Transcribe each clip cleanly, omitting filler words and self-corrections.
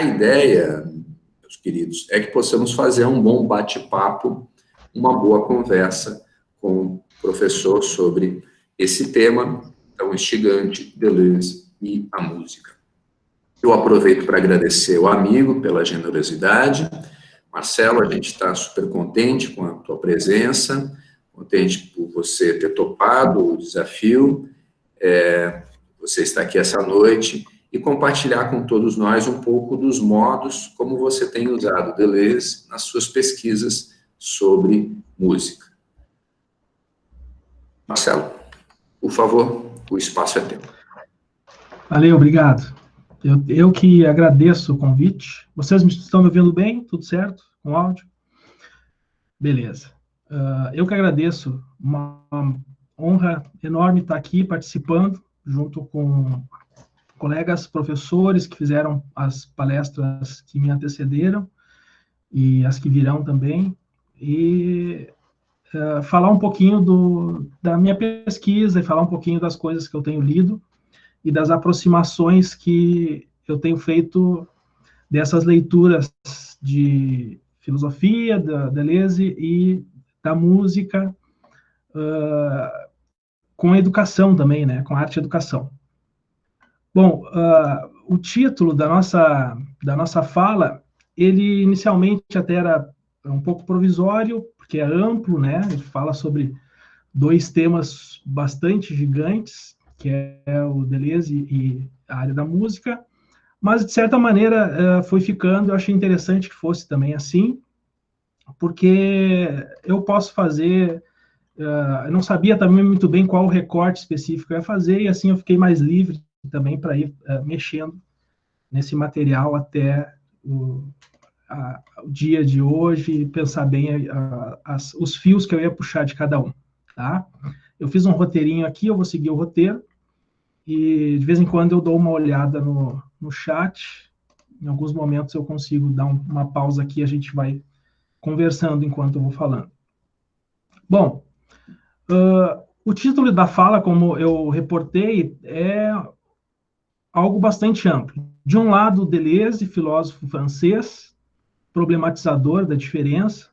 A ideia, meus queridos, é que possamos fazer um bom bate-papo, uma boa conversa com o professor sobre esse tema tão instigante, Deleuze e a música. Eu aproveito para agradecer o amigo pela generosidade. Marcelo, a gente está super contente com a tua presença, contente por você ter topado o desafio, você está aqui essa noite e compartilhar com todos nós um pouco dos modos como você tem usado Deleuze nas suas pesquisas sobre música. Marcelo, por favor, o espaço é teu. Valeu, obrigado. Eu que agradeço o convite. Vocês estão me ouvindo bem? Tudo certo? Com áudio? Beleza. Eu que agradeço. Uma honra enorme estar aqui participando, junto com colegas professores que fizeram as palestras que me antecederam e as que virão também, e falar um pouquinho da minha pesquisa e falar um pouquinho das coisas que eu tenho lido e das aproximações que eu tenho feito dessas leituras de filosofia, da Deleuze e da música, com a educação também, né, com a arte e educação. Bom, o título da nossa fala, ele inicialmente até era um pouco provisório, porque é amplo, né, ele fala sobre dois temas bastante gigantes, que é o Deleuze e a área da música, mas, de certa maneira, foi ficando, eu achei interessante que fosse também assim, porque eu posso fazer, eu não sabia também muito bem qual o recorte específico eu ia fazer, e assim eu fiquei mais livre também para ir mexendo nesse material até o dia de hoje, e pensar bem os fios que eu ia puxar de cada um, tá? Eu fiz um roteirinho aqui, eu vou seguir o roteiro, e de vez em quando eu dou uma olhada no chat, em alguns momentos eu consigo dar uma pausa aqui, a gente vai conversando enquanto eu vou falando. Bom, o título da fala, como eu reportei, é algo bastante amplo. De um lado, Deleuze, filósofo francês, problematizador da diferença.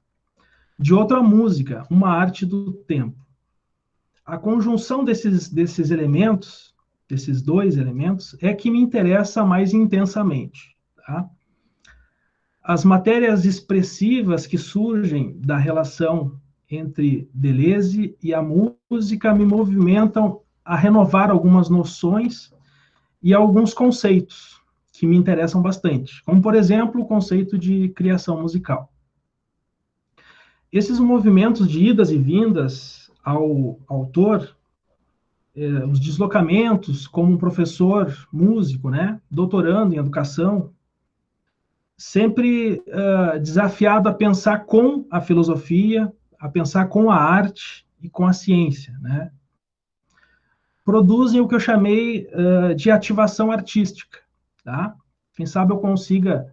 De outro, a música, uma arte do tempo. A conjunção desses elementos, desses dois elementos, é que me interessa mais intensamente. Tá? As matérias expressivas que surgem da relação entre Deleuze e a música me movimentam a renovar algumas noções e alguns conceitos que me interessam bastante, como, por exemplo, o conceito de criação musical. Esses movimentos de idas e vindas ao autor, os deslocamentos como um professor músico, né, doutorando em educação, sempre desafiado a pensar com a filosofia, a pensar com a arte e com a ciência, né? Produzem o que eu chamei de ativação artística, tá? Quem sabe eu consiga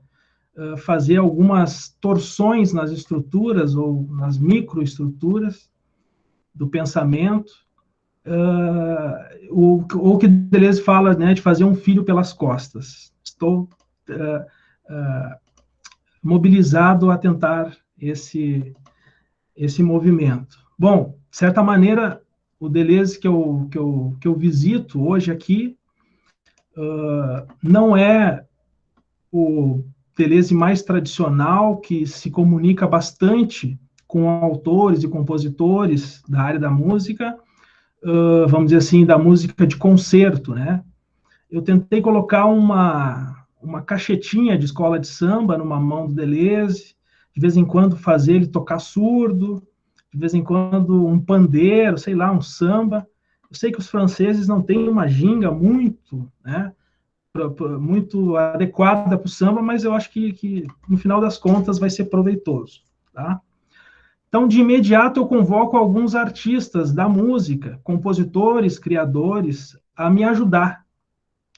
fazer algumas torções nas estruturas ou nas microestruturas do pensamento, o que Deleuze fala, né, de fazer um filho pelas costas. Estou mobilizado a tentar esse movimento. Bom, de certa maneira, o Deleuze que eu visito hoje aqui não é o Deleuze mais tradicional, que se comunica bastante com autores e compositores da área da música, vamos dizer assim, da música de concerto, né? Eu tentei colocar uma caixetinha de escola de samba numa mão do Deleuze, de vez em quando fazer ele tocar surdo, de vez em quando um pandeiro, sei lá, um samba. Eu sei que os franceses não têm uma ginga muito, né, muito adequada para o samba, mas eu acho que no final das contas vai ser proveitoso, tá? Então, de imediato, eu convoco alguns artistas da música, compositores, criadores, a me ajudar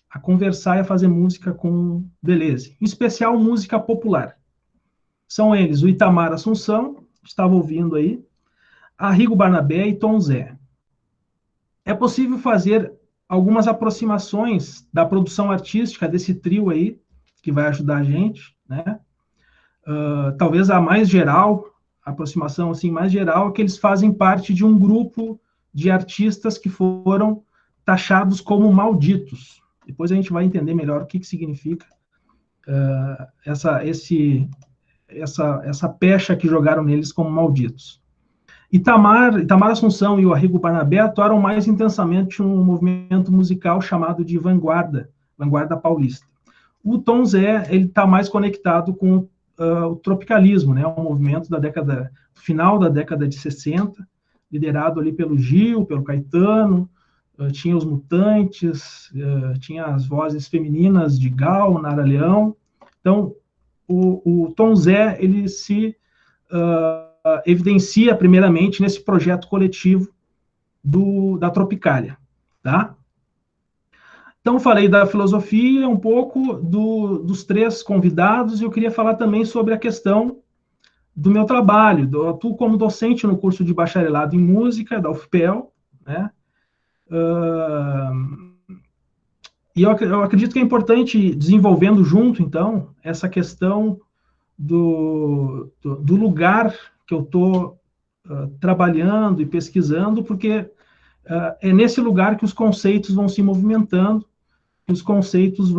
a conversar e a fazer música com Deleuze, em especial música popular. São eles o Itamar Assunção, estava ouvindo aí, Arrigo Barnabé e Tom Zé. É possível fazer algumas aproximações da produção artística desse trio aí, que vai ajudar a gente, né? Talvez a mais geral, a aproximação assim mais geral, é que eles fazem parte de um grupo de artistas que foram taxados como malditos. Depois a gente vai entender melhor o que significa essa pecha que jogaram neles como malditos. Itamar Assunção e o Arrigo Barnabé atuaram mais intensamente num movimento musical chamado de vanguarda paulista. O Tom Zé, ele está mais conectado com o tropicalismo, né, um movimento final da década de 60, liderado ali pelo Gil, pelo Caetano, tinha os Mutantes, tinha as vozes femininas de Gal, Nara Leão. Então, o Tom Zé, ele se evidencia primeiramente nesse projeto coletivo da Tropicália, tá? Então, falei da filosofia, um pouco dos três convidados, e eu queria falar também sobre a questão do meu trabalho. Eu atuo como docente no curso de bacharelado em música da UFPEL, né? E eu acredito que é importante, desenvolvendo junto, então, essa questão do lugar que eu estou trabalhando e pesquisando, porque é nesse lugar que os conceitos vão se movimentando, que os conceitos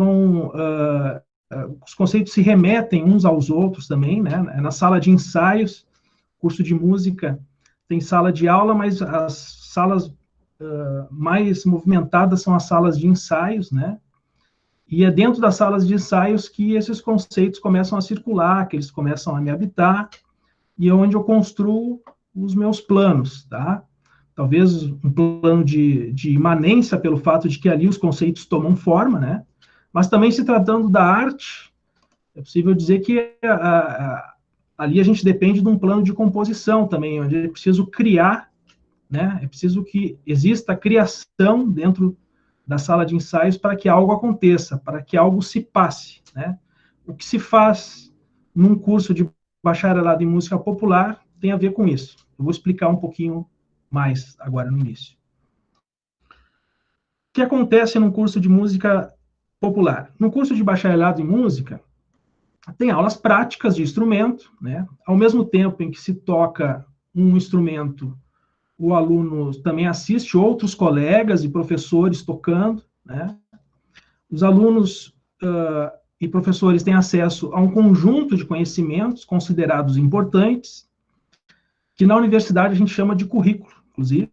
se remetem uns aos outros também, né? Na sala de ensaios, curso de música tem sala de aula, mas as salas mais movimentadas são as salas de ensaios, né? E é dentro das salas de ensaios que esses conceitos começam a circular, que eles começam a me habitar, e é onde eu construo os meus planos, tá? Talvez um plano de imanência pelo fato de que ali os conceitos tomam forma, né? Mas também se tratando da arte, é possível dizer que ali a gente depende de um plano de composição também, onde é preciso criar, né? É preciso que exista a criação dentro da sala de ensaios para que algo aconteça, para que algo se passe, né? O que se faz num curso de bacharelado em música popular tem a ver com isso. Eu vou explicar um pouquinho mais agora no início. O que acontece num curso de música popular? No curso de bacharelado em música, tem aulas práticas de instrumento, né? Ao mesmo tempo em que se toca um instrumento, o aluno também assiste outros colegas e professores tocando, né? Os alunos e professores têm acesso a um conjunto de conhecimentos considerados importantes, que na universidade a gente chama de currículo, inclusive.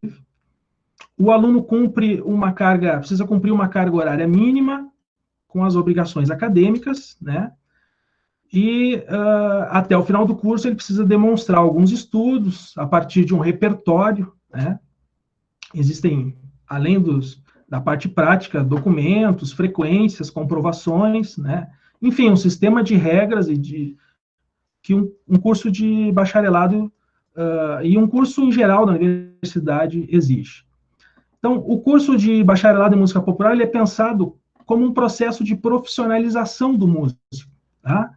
O aluno precisa cumprir uma carga horária mínima com as obrigações acadêmicas, né? E até o final do curso ele precisa demonstrar alguns estudos a partir de um repertório, né? Existem, além da parte prática, documentos, frequências, comprovações, né? Enfim, um sistema de regras que um curso de bacharelado e um curso em geral da universidade exige. Então, o curso de bacharelado em música popular ele é pensado como um processo de profissionalização do músico, tá?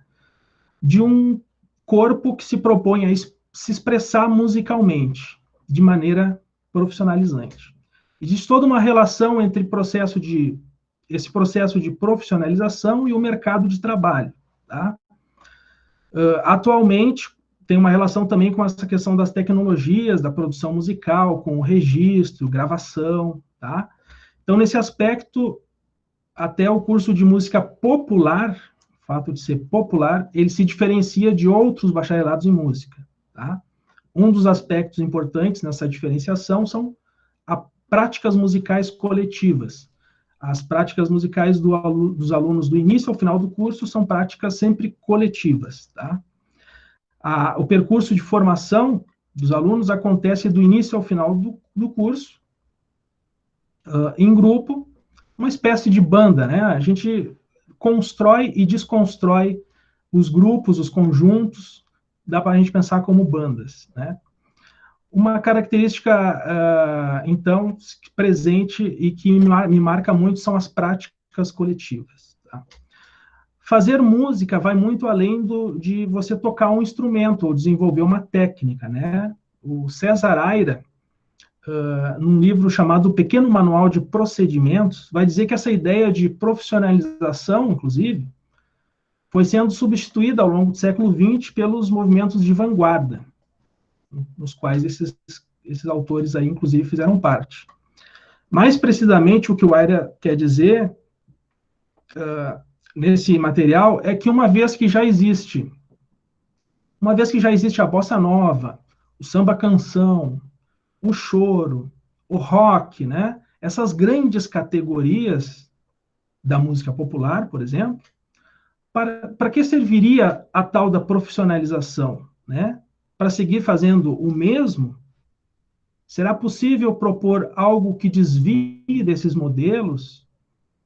De um corpo que se propõe a se expressar musicalmente, de maneira profissionalizante. Existe toda uma relação entre esse processo de profissionalização e o mercado de trabalho, tá? Atualmente, tem uma relação também com essa questão das tecnologias, da produção musical, com o registro, gravação, tá? Então, nesse aspecto, até o curso de música popular, o fato de ser popular, ele se diferencia de outros bacharelados em música, tá? Um dos aspectos importantes nessa diferenciação são as práticas musicais coletivas. As práticas musicais dos alunos do início ao final do curso são práticas sempre coletivas, tá? O percurso de formação dos alunos acontece do início ao final do curso, em grupo, uma espécie de banda, né? A gente constrói e desconstrói os grupos, os conjuntos, dá para a gente pensar como bandas, né? Uma característica, então, presente e que me marca muito são as práticas coletivas, tá? Fazer música vai muito além de você tocar um instrumento ou desenvolver uma técnica, né? O César Aira, num livro chamado Pequeno Manual de Procedimentos, vai dizer que essa ideia de profissionalização, inclusive, foi sendo substituída ao longo do século XX pelos movimentos de vanguarda, nos quais esses autores aí, inclusive, fizeram parte. Mais precisamente, o que o Aira quer dizer nesse material é que uma vez que já existe a bossa nova, o samba canção, o choro, o rock, né? Essas grandes categorias da música popular, por exemplo, para que serviria a tal da profissionalização, né? Para seguir fazendo o mesmo? Será possível propor algo que desvie desses modelos,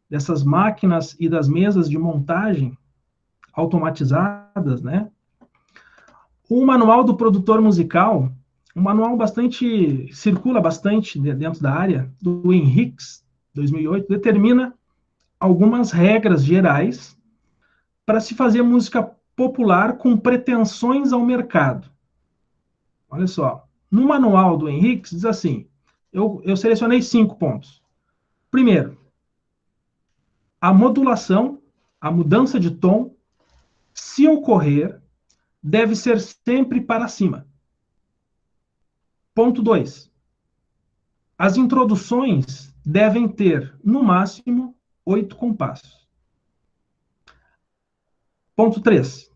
dessas máquinas e das mesas de montagem automatizadas, né? O manual do produtor musical, um manual circula bastante dentro da área, do Henriques, 2008, determina algumas regras gerais para se fazer música popular com pretensões ao mercado. Olha só, no manual do Henriques diz assim, eu selecionei 5 pontos. Primeiro, a modulação, a mudança de tom, se ocorrer, deve ser sempre para cima. Ponto 2. As introduções devem ter, no máximo, 8 compassos. Ponto 3.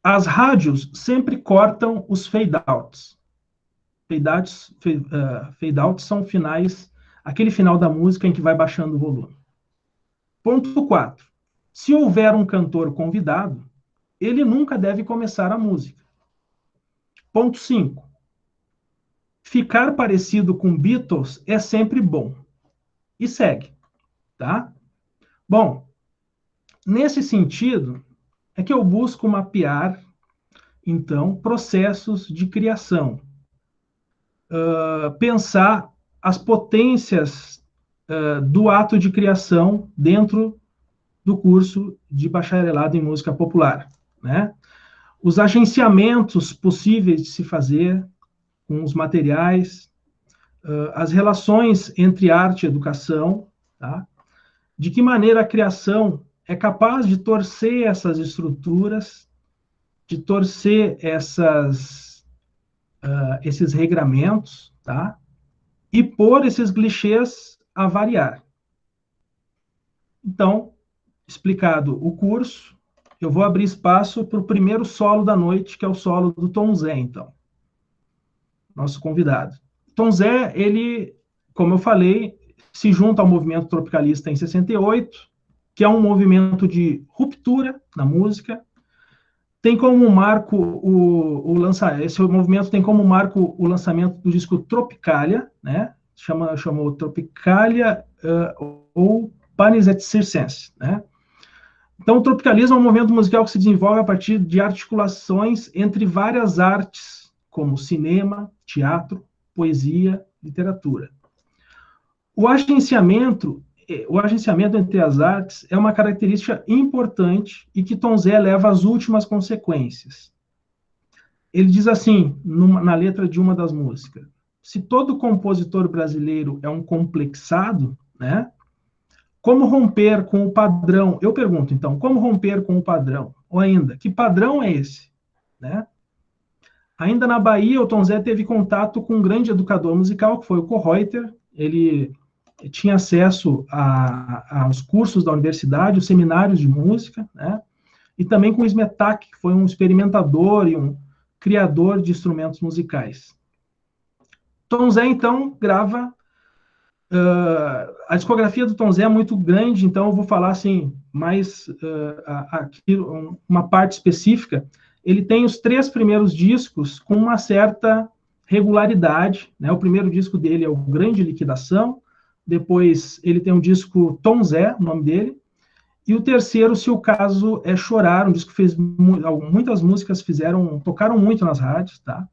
As rádios sempre cortam os fade-outs. Fade-outs são finais, aquele final da música em que vai baixando o volume. Ponto 4. Se houver um cantor convidado, ele nunca deve começar a música. Ponto 5. Ficar parecido com Beatles é sempre bom. E segue, tá? Bom, nesse sentido, é que eu busco mapear, então, processos de criação. Pensar as potências do ato de criação dentro do curso de bacharelado em música popular, né? Os agenciamentos possíveis de se fazer com os materiais, as relações entre arte e educação, tá? De que maneira a criação é capaz de torcer essas estruturas, de torcer esses regramentos, tá? E pôr esses clichês a variar. Então, explicado o curso, eu vou abrir espaço para o primeiro solo da noite, que é o solo do Tom Zé, então. Nosso convidado. Tom Zé, ele, como eu falei, se junta ao movimento tropicalista em 68, que é um movimento de ruptura na música. Tem como marco esse movimento tem como marco o lançamento do disco Tropicalia, né? Chamou Tropicalia ou Panis et Circenses, né? Então, o tropicalismo é um movimento musical que se desenvolve a partir de articulações entre várias artes, como cinema, teatro, poesia, literatura. O agenciamento entre as artes é uma característica importante e que Tom Zé leva às últimas consequências. Ele diz assim, na letra de uma das músicas, se todo compositor brasileiro é um complexado, né? Como romper com o padrão? Eu pergunto, então, como romper com o padrão? Ou ainda, que padrão é esse? Né? Ainda na Bahia, o Tom Zé teve contato com um grande educador musical, que foi o Kohreuter. Ele tinha acesso aos cursos da universidade, os seminários de música, né? E também com o Smetak, que foi um experimentador e um criador de instrumentos musicais. Tom Zé, então, grava... a discografia do Tom Zé é muito grande, então eu vou falar assim, mais aqui, uma parte específica. Ele tem os 3 primeiros discos com uma certa regularidade, né? O primeiro disco dele é o Grande Liquidação, depois ele tem um disco Tom Zé, o nome dele, e o terceiro, Se o Caso é Chorar, um disco que fez muitas músicas tocaram muito nas rádios, tá?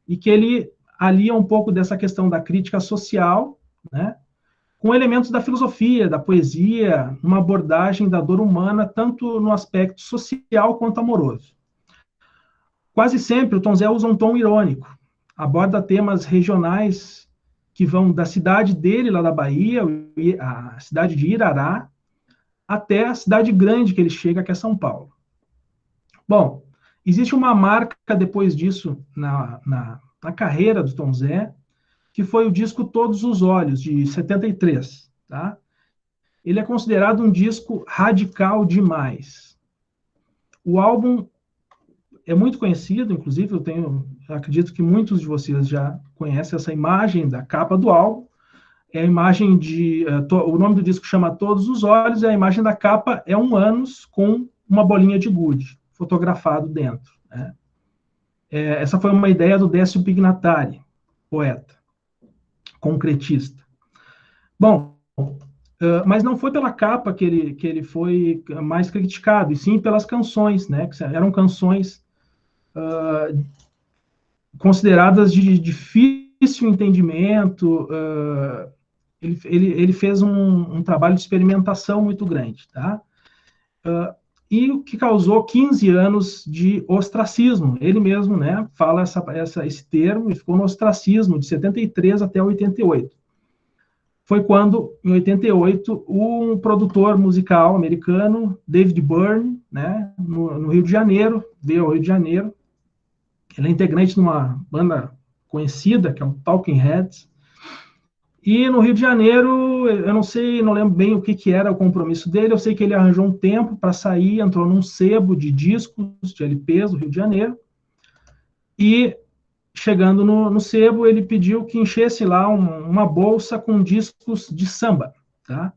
E que ele alia um pouco dessa questão da crítica social, né, com elementos da filosofia, da poesia, uma abordagem da dor humana, tanto no aspecto social quanto amoroso. Quase sempre o Tom Zé usa um tom irônico, aborda temas regionais que vão da cidade dele, lá da Bahia, a cidade de Irará, até a cidade grande que ele chega, que é São Paulo. Bom, existe uma marca depois disso na carreira do Tom Zé, que foi o disco Todos os Olhos, de 73, tá? Ele é considerado um disco radical demais. O álbum é muito conhecido, inclusive acredito que muitos de vocês já conhecem essa imagem da capa do álbum. É a imagem o nome do disco chama Todos os Olhos, e a imagem da capa é um ânus com uma bolinha de gude fotografado dentro, né? Essa foi uma ideia do Décio Pignatari, poeta, concretista. Bom, mas não foi pela capa que ele foi mais criticado, e sim pelas canções, né? Que eram canções consideradas de difícil entendimento. Ele fez um trabalho de experimentação muito grande, tá? E o que causou 15 anos de ostracismo. Ele mesmo, né, fala esse termo, e ficou no ostracismo de 73 até 88. Foi quando, em 88, um produtor musical americano, David Byrne, né, no Rio de Janeiro, veio ao Rio de Janeiro. Ele é integrante de uma banda conhecida, que é o Talking Heads. E no Rio de Janeiro, eu não lembro bem o que era o compromisso dele, eu sei que ele arranjou um tempo para sair, entrou num sebo de discos, de LPs do Rio de Janeiro, e chegando no sebo, ele pediu que enchesse lá uma bolsa com discos de samba, tá?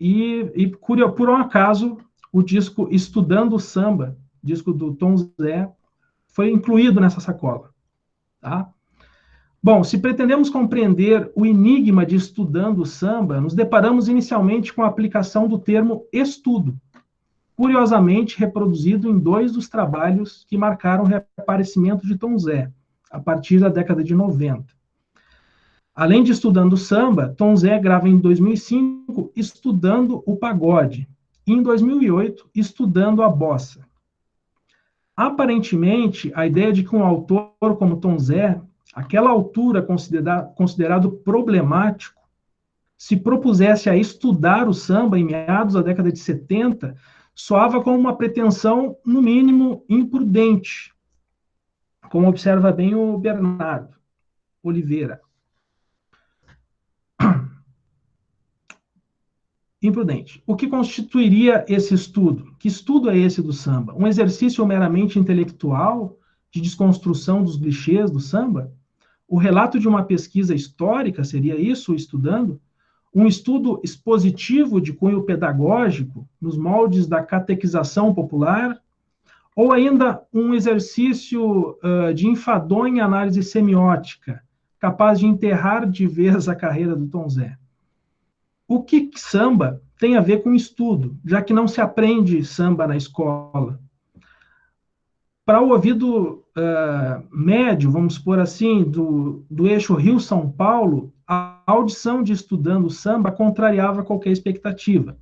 E por um acaso, o disco Estudando Samba, disco do Tom Zé, foi incluído nessa sacola, tá? Bom, se pretendemos compreender o enigma de Estudando Samba, nos deparamos inicialmente com a aplicação do termo estudo, curiosamente reproduzido em 2 dos trabalhos que marcaram o reaparecimento de Tom Zé, a partir da década de 90. Além de Estudando Samba, Tom Zé grava em 2005 Estudando o Pagode, e em 2008 Estudando a Bossa. Aparentemente, a ideia de que um autor como Tom Zé, àquela altura considerado problemático, se propusesse a estudar o samba em meados da década de 70, soava como uma pretensão, no mínimo, imprudente, como observa bem o Bernardo Oliveira. Imprudente. O que constituiria esse estudo? Que estudo é esse do samba? Um exercício meramente intelectual de desconstrução dos clichês do samba? O relato de uma pesquisa histórica seria isso, estudando? Um estudo expositivo de cunho pedagógico, nos moldes da catequização popular? Ou ainda um exercício de enfadonha análise semiótica, capaz de enterrar de vez a carreira do Tom Zé? O que samba tem a ver com estudo, já que não se aprende samba na escola? Para o ouvido médio, vamos supor assim, do eixo Rio-São Paulo, a audição de Estudando Samba contrariava qualquer expectativa.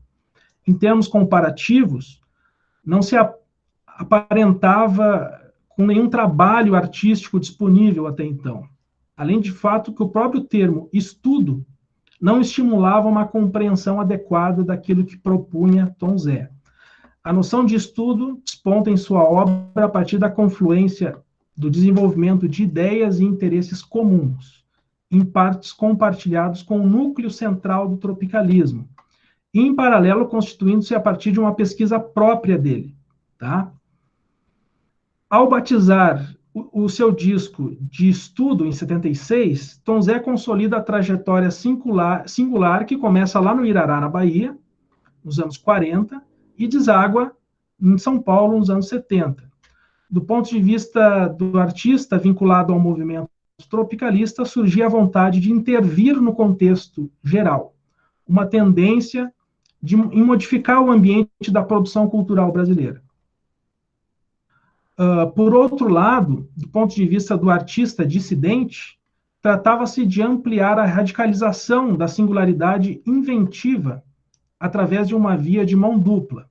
Em termos comparativos, não se aparentava com nenhum trabalho artístico disponível até então. Além de fato que o próprio termo estudo não estimulava uma compreensão adequada daquilo que propunha Tom Zé. A noção de estudo desponta em sua obra a partir da confluência do desenvolvimento de ideias e interesses comuns, em partes compartilhados com o núcleo central do tropicalismo, e em paralelo constituindo-se a partir de uma pesquisa própria dele, tá? Ao batizar o seu disco de estudo em 76, Tom Zé consolida a trajetória singular que começa lá no Irará, na Bahia, nos anos 40, e deságua em São Paulo, nos anos 70. Do ponto de vista do artista vinculado ao movimento tropicalista, surgia a vontade de intervir no contexto geral, uma tendência em modificar o ambiente da produção cultural brasileira. Por outro lado, do ponto de vista do artista dissidente, tratava-se de ampliar a radicalização da singularidade inventiva através de uma via de mão dupla,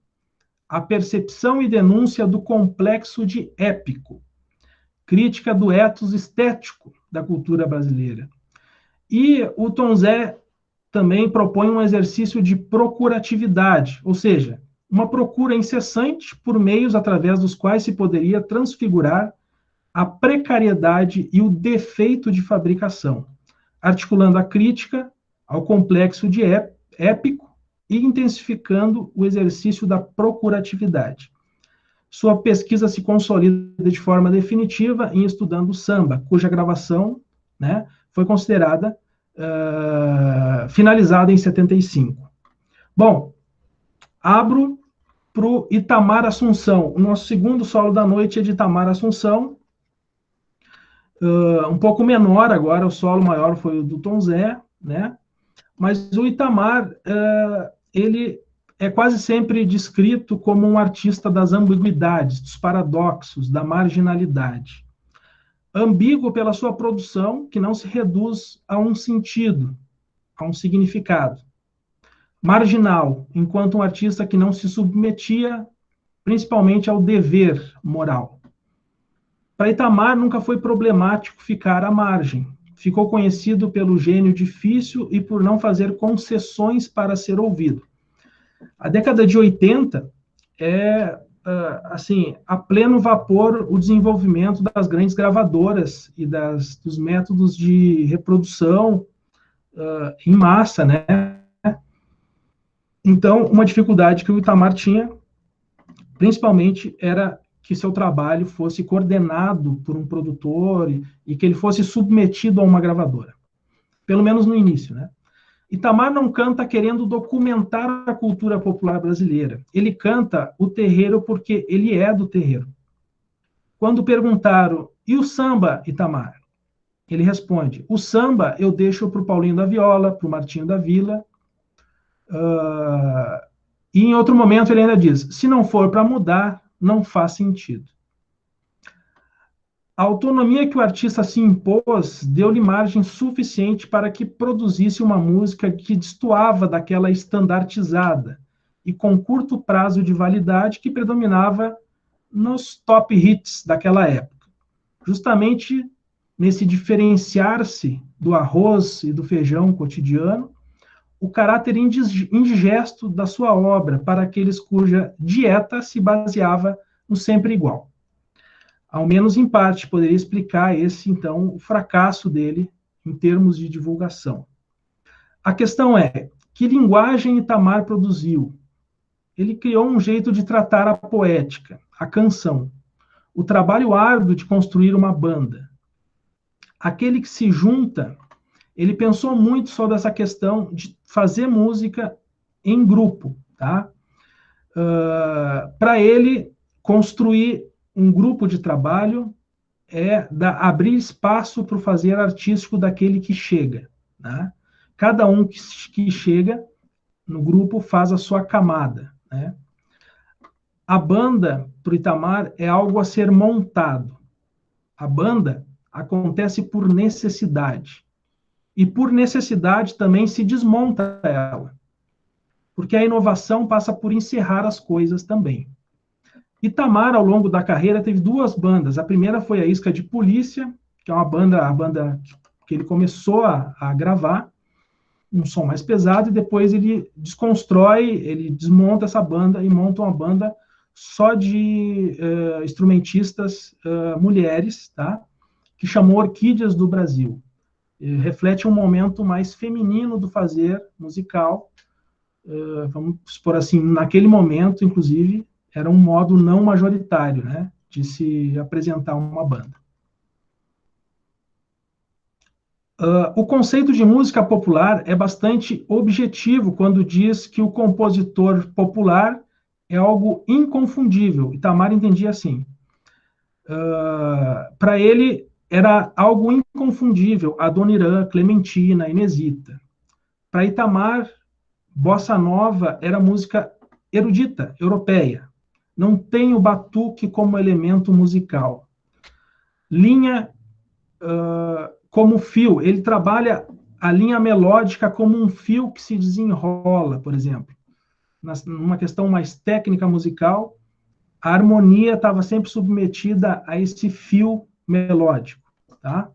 a percepção e denúncia do complexo de épico, crítica do ethos estético da cultura brasileira. E o Tom Zé também propõe um exercício de procuratividade, ou seja, uma procura incessante por meios através dos quais se poderia transfigurar a precariedade e o defeito de fabricação, articulando a crítica ao complexo de épico e intensificando o exercício da procuratividade. Sua pesquisa se consolida de forma definitiva em estudando o samba, cuja gravação, né, foi considerada finalizada em 75. Bom, abro para o Itamar Assunção. O nosso segundo solo da noite é de Itamar Assunção, um pouco menor agora, o solo maior foi o do Tom Zé, né? Mas o Itamar, ele é quase sempre descrito como um artista das ambiguidades, dos paradoxos, da marginalidade. Ambíguo pela sua produção, que não se reduz a um sentido, a um significado. Marginal, enquanto um artista que não se submetia principalmente ao dever moral. Para Itamar, nunca foi problemático ficar à margem. Ficou conhecido pelo gênio difícil e por não fazer concessões para ser ouvido. A década de 80 é, assim, a pleno vapor o desenvolvimento das grandes gravadoras e dos métodos de reprodução em massa, né? Então, uma dificuldade que o Itamar tinha, principalmente, era que seu trabalho fosse coordenado por um produtor e que ele fosse submetido a uma gravadora. Pelo menos no início, né? Itamar não canta querendo documentar a cultura popular brasileira. Ele canta o terreiro porque ele é do terreiro. Quando perguntaram, e o samba, Itamar? Ele responde, o samba eu deixo para o Paulinho da Viola, para o Martinho da Vila. E em outro momento ele ainda diz, se não for para mudar, não faz sentido. A autonomia que o artista se impôs deu-lhe margem suficiente para que produzisse uma música que destoava daquela estandartizada e com curto prazo de validade que predominava nos top hits daquela época. Justamente nesse diferenciar-se do arroz e do feijão cotidiano, o caráter indigesto da sua obra para aqueles cuja dieta se baseava no sempre igual. Ao menos em parte, poderia explicar esse, então, o fracasso dele em termos de divulgação. A questão é, que linguagem Itamar produziu? Ele criou um jeito de tratar a poética, a canção, o trabalho árduo de construir uma banda. Aquele que se junta, ele pensou muito sobre essa questão de fazer música em grupo, tá? Para ele, construir um grupo de trabalho abrir espaço para o fazer artístico daquele que chega, né? Cada um que chega no grupo faz a sua camada, né? A banda, para o Itamar, é algo a ser montado. A banda acontece por necessidade. E por necessidade também se desmonta ela. Porque a inovação passa por encerrar as coisas também. Itamar, ao longo da carreira, teve duas bandas. A primeira foi a Isca de Polícia, que é a banda que ele começou a gravar, um som mais pesado, e depois ele desconstrói, ele desmonta essa banda e monta uma banda só de instrumentistas mulheres, tá? Que chamou Orquídeas do Brasil. Reflete um momento mais feminino do fazer musical, vamos supor assim, naquele momento, inclusive, era um modo não majoritário, né, de se apresentar uma banda. O conceito de música popular é bastante objetivo quando diz que o compositor popular é algo inconfundível. Itamar entendia assim. Para ele, era algo inconfundível, Adoniran, Clementina, Inesita. Para Itamar, bossa nova era música erudita, europeia. Não tem o batuque como elemento musical. Linha como fio, ele trabalha a linha melódica como um fio que se desenrola, por exemplo. Numa questão mais técnica musical, a harmonia estava sempre submetida a esse fio melódico, tá?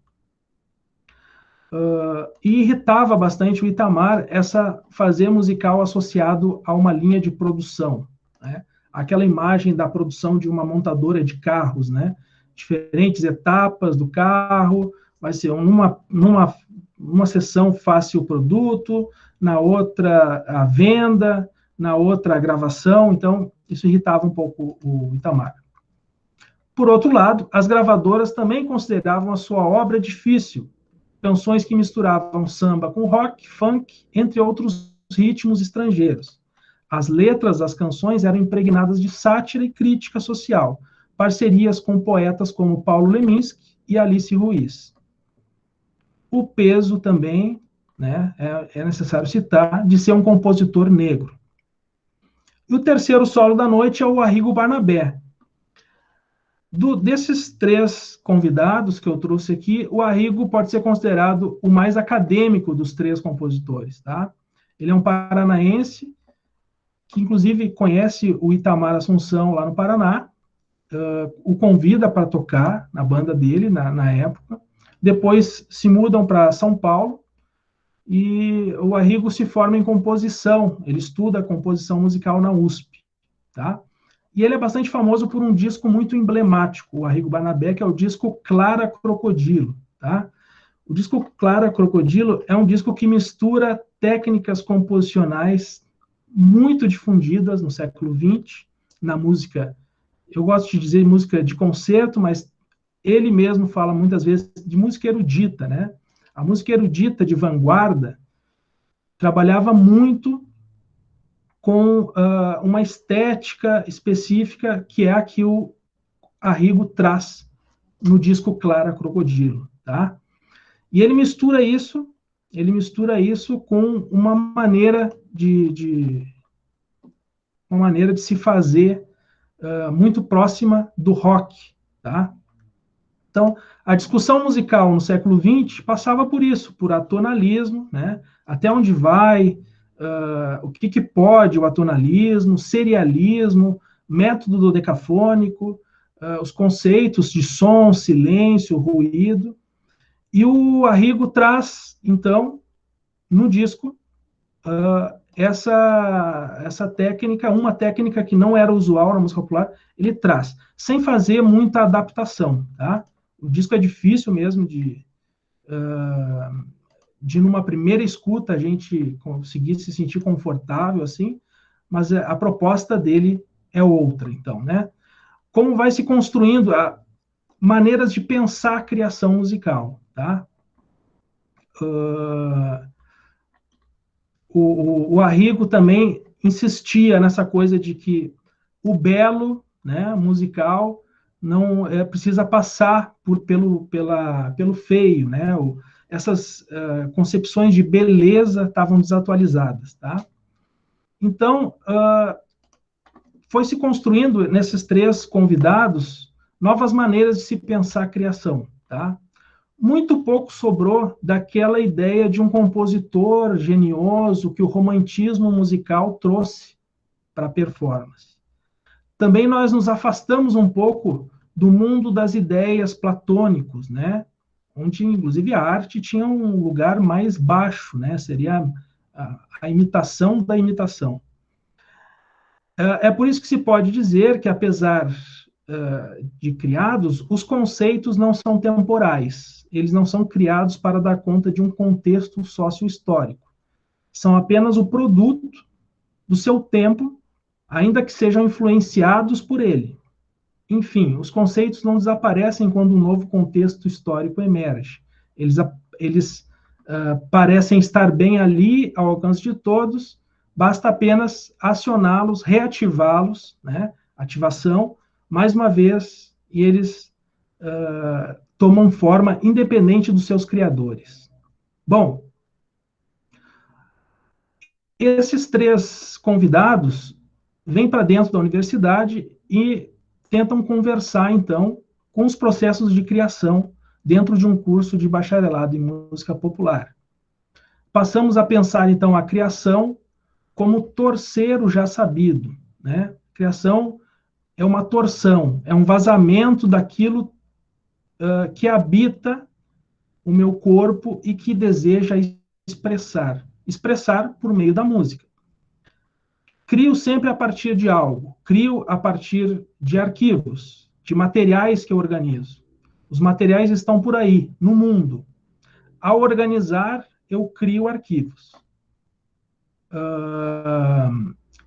E irritava bastante o Itamar essa fazer musical associado a uma linha de produção, né? Aquela imagem da produção de uma montadora de carros, né? Diferentes etapas do carro, vai ser numa sessão faz-se o produto, na outra a venda, na outra a gravação, então isso irritava um pouco o Itamar. Por outro lado, as gravadoras também consideravam a sua obra difícil, canções que misturavam samba com rock, funk, entre outros ritmos estrangeiros. As letras das canções eram impregnadas de sátira e crítica social, parcerias com poetas como Paulo Leminski e Alice Ruiz. O peso também, né, é necessário citar, de ser um compositor negro. E o terceiro solo da noite é o Arrigo Barnabé. Desses três convidados que eu trouxe aqui, o Arrigo pode ser considerado o mais acadêmico dos três compositores, tá? Ele é um paranaense, que inclusive conhece o Itamar Assunção lá no Paraná, o convida para tocar na banda dele, na época. Depois se mudam para São Paulo, e o Arrigo se forma em composição, ele estuda composição musical na USP, tá? E ele é bastante famoso por um disco muito emblemático, o Arrigo Barnabé, que é o disco Clara Crocodilo, tá? O disco Clara Crocodilo é um disco que mistura técnicas composicionais muito difundidas no século XX, na música, eu gosto de dizer música de concerto, mas ele mesmo fala muitas vezes de música erudita, né? A música erudita de vanguarda trabalhava muito com uma estética específica, que é a que o Arrigo traz no disco Clara Crocodilo, tá? E ele mistura isso com uma maneira de se fazer muito próxima do rock, tá? Então, a discussão musical no século XX passava por isso, por atonalismo, né? Até onde vai, o que pode o atonalismo, serialismo, método dodecafônico, os conceitos de som, silêncio, ruído. E o Arrigo traz, então, no disco, essa técnica, uma técnica que não era usual na música popular, ele traz, sem fazer muita adaptação, tá? O disco é difícil mesmo de numa primeira escuta a gente conseguir se sentir confortável assim, mas a proposta dele é outra, então, né? Como vai se construindo maneiras de pensar a criação musical, tá? O Arrigo também insistia nessa coisa de que o belo, né, musical, não precisa passar pelo feio, né? Essas concepções de beleza estavam desatualizadas, tá? Então, foi se construindo nesses três convidados novas maneiras de se pensar a criação, tá? Muito pouco sobrou daquela ideia de um compositor genioso que o romantismo musical trouxe para a performance. Também nós nos afastamos um pouco do mundo das ideias platônicos, né? Onde, inclusive, a arte tinha um lugar mais baixo, né? Seria a imitação da imitação. É por isso que se pode dizer que, apesar de criados, os conceitos não são temporais. Eles não são criados para dar conta de um contexto sócio-histórico. São apenas o produto do seu tempo, ainda que sejam influenciados por ele. Enfim, os conceitos não desaparecem quando um novo contexto histórico emerge. Eles parecem estar bem ali, ao alcance de todos, basta apenas acioná-los, reativá-los, né? Ativação, mais uma vez, e eles tomam forma independente dos seus criadores. Bom, esses três convidados vêm para dentro da universidade e tentam conversar, então, com os processos de criação dentro de um curso de bacharelado em música popular. Passamos a pensar, então, a criação como torcer o já sabido, né? Criação é uma torção, é um vazamento daquilo que habita o meu corpo e que deseja expressar por meio da música. Crio sempre a partir de algo, crio a partir de arquivos, de materiais que eu organizo. Os materiais estão por aí, no mundo. Ao organizar, eu crio arquivos.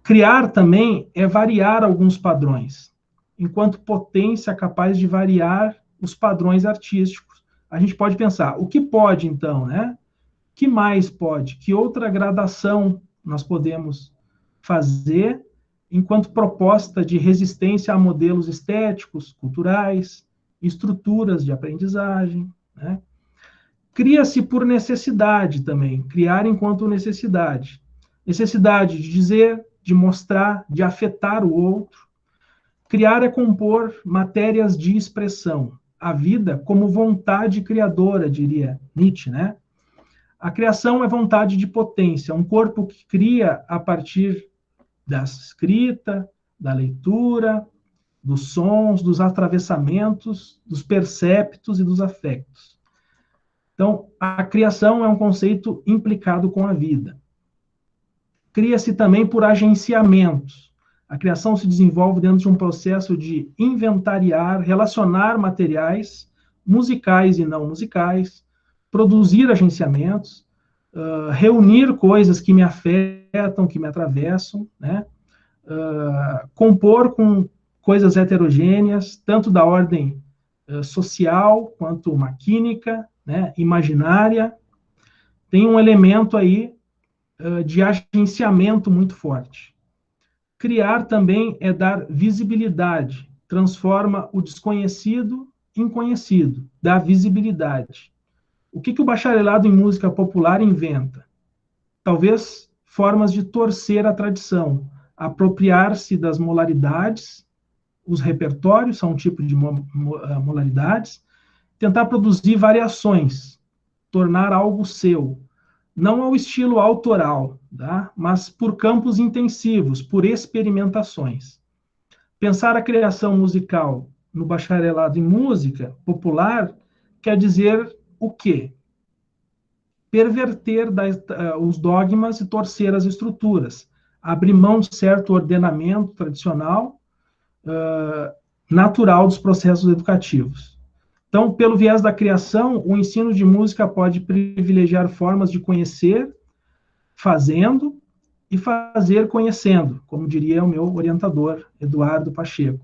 Criar também é variar alguns padrões, enquanto potência capaz de variar os padrões artísticos. A gente pode pensar, o que pode então, né? Que mais pode? Que outra gradação nós podemos fazer enquanto proposta de resistência a modelos estéticos, culturais, estruturas de aprendizagem, né? Cria-se por necessidade também, criar enquanto necessidade. Necessidade de dizer, de mostrar, de afetar o outro. Criar é compor matérias de expressão. A vida como vontade criadora, diria Nietzsche, né? A criação é vontade de potência, um corpo que cria a partir da escrita, da leitura, dos sons, dos atravessamentos, dos perceptos e dos afetos. Então, a criação é um conceito implicado com a vida. Cria-se também por agenciamentos. A criação se desenvolve dentro de um processo de inventariar, relacionar materiais, musicais e não musicais, produzir agenciamentos, reunir coisas que me afetam, que me atravessam, né? Compor com coisas heterogêneas, tanto da ordem social quanto maquínica, né? Imaginária. Tem um elemento aí de agenciamento muito forte. Criar também é dar visibilidade, transforma o desconhecido em conhecido, dá visibilidade. O que o bacharelado em música popular inventa? Talvez formas de torcer a tradição, apropriar-se das modalidades, os repertórios são um tipo de modalidades, tentar produzir variações, tornar algo seu, não ao estilo autoral, tá? Mas por campos intensivos, por experimentações. Pensar a criação musical no bacharelado em música popular quer dizer o quê? Perverter os dogmas e torcer as estruturas, abrir mão de certo ordenamento tradicional, natural dos processos educativos. Então, pelo viés da criação, o ensino de música pode privilegiar formas de conhecer, fazendo, e fazer conhecendo, como diria o meu orientador, Eduardo Pacheco.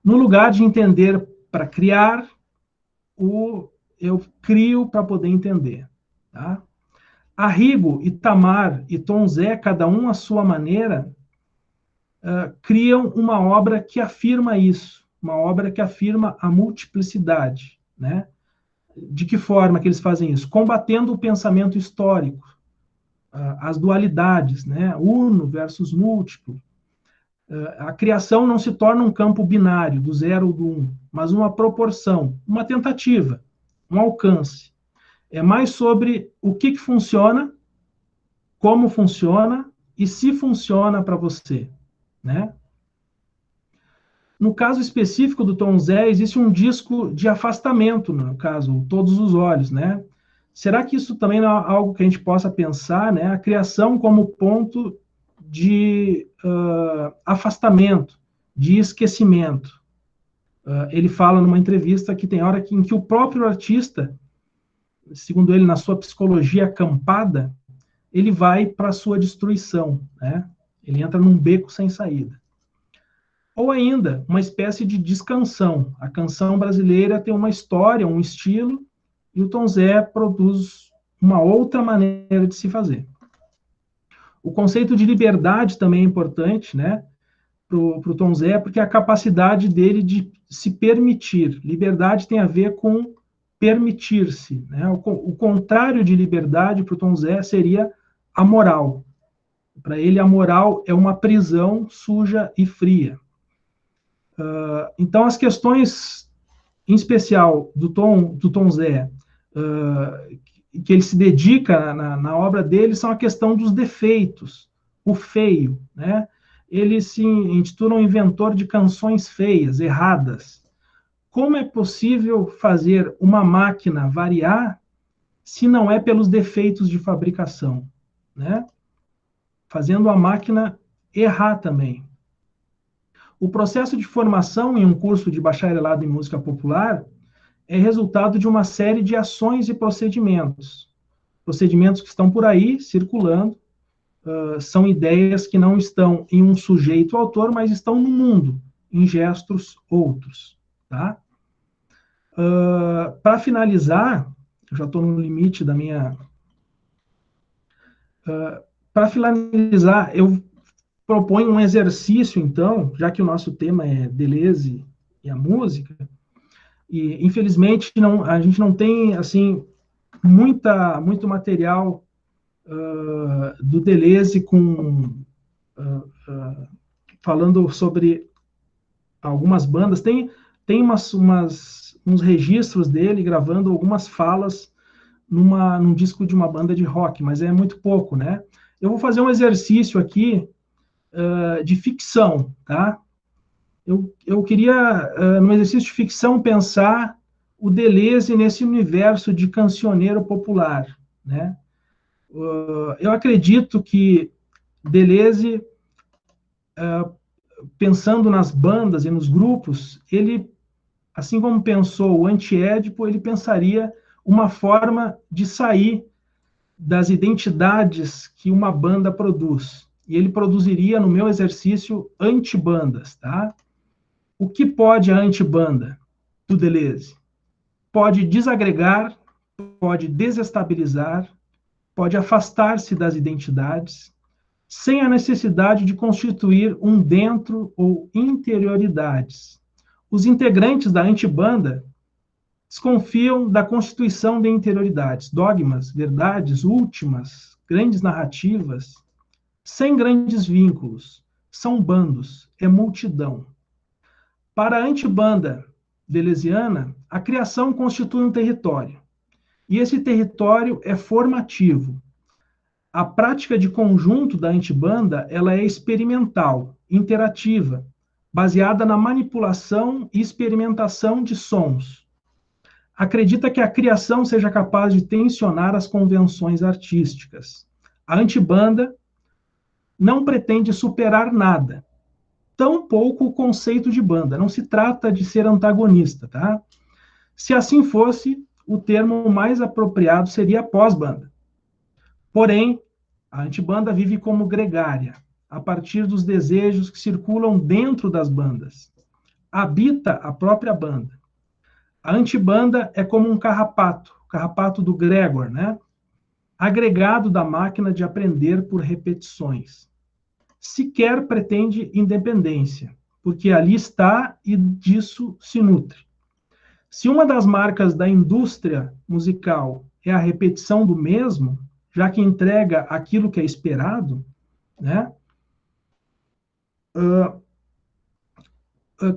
No lugar de entender para criar, eu crio para poder entender. Tá? Arrigo, Itamar e Tom Zé, cada um à sua maneira, criam uma obra que afirma isso, uma obra que afirma a multiplicidade, né? De que forma que eles fazem isso? Combatendo o pensamento histórico, as dualidades, né? Uno versus múltiplo. A criação não se torna um campo binário, do zero ou do um, mas uma proporção, uma tentativa, um alcance. É mais sobre o que funciona, como funciona e se funciona para você, né? No caso específico do Tom Zé, existe um disco de afastamento, no caso, Todos os Olhos, né? Será que isso também não é algo que a gente possa pensar, né? A criação como ponto de afastamento, de esquecimento. Ele fala numa entrevista que tem hora em que o próprio artista, segundo ele, na sua psicologia acampada, ele vai para a sua destruição, né? Ele entra num beco sem saída. Ou ainda, uma espécie de descanção. A canção brasileira tem uma história, um estilo, e o Tom Zé produz uma outra maneira de se fazer. O conceito de liberdade também é importante, né, para o Tom Zé, porque é a capacidade dele de se permitir. Liberdade tem a ver com permitir-se, né? O contrário de liberdade para o Tom Zé seria a moral. Para ele, a moral é uma prisão suja e fria. Então, as questões, em especial, do Tom Zé, que ele se dedica na obra dele, são a questão dos defeitos, o feio, né? Ele se intitula um inventor de canções feias, erradas. Como é possível fazer uma máquina variar se não é pelos defeitos de fabricação, né? Fazendo a máquina errar também. O processo de formação em um curso de bacharelado em música popular é resultado de uma série de ações e procedimentos. Procedimentos que estão por aí, circulando, são ideias que não estão em um sujeito autor, mas estão no mundo, em gestos outros. Tá? Para finalizar, eu já estou no limite da minha... Para finalizar, eu proponho um exercício, então, já que o nosso tema é Deleuze e a música, e infelizmente a gente não tem assim muito material do Deleuze falando sobre algumas bandas. Tem uns registros dele gravando algumas falas num disco de uma banda de rock, mas é muito pouco, né? Eu vou fazer um exercício aqui de ficção, tá? Eu queria, no exercício de ficção, pensar o Deleuze nesse universo de cancioneiro popular, né? Eu acredito que Deleuze, pensando nas bandas e nos grupos, ele, assim como pensou o Antiédipo, ele pensaria uma forma de sair das identidades que uma banda produz. E ele produziria, no meu exercício, antibandas, tá? O que pode a antibanda do Deleuze? Pode desagregar, pode desestabilizar, pode afastar-se das identidades, sem a necessidade de constituir um dentro ou interioridades. Os integrantes da antibanda desconfiam da constituição de interioridades, dogmas, verdades últimas, grandes narrativas, sem grandes vínculos. São bandos, é multidão. Para a antibanda deleuziana, a criação constitui um território. E esse território é formativo. A prática de conjunto da antibanda, ela é experimental, interativa, baseada na manipulação e experimentação de sons. Acredita que a criação seja capaz de tensionar as convenções artísticas. A antibanda não pretende superar nada, tampouco o conceito de banda. Não se trata de ser antagonista, tá? Se assim fosse, o termo mais apropriado seria pós-banda. Porém, a antibanda vive como gregária, a partir dos desejos que circulam dentro das bandas. Habita a própria banda. A antibanda é como um carrapato, o carrapato do Gregor, né? Agregado da máquina de aprender por repetições. Sequer pretende independência, porque ali está e disso se nutre. Se uma das marcas da indústria musical é a repetição do mesmo, já que entrega aquilo que é esperado, né?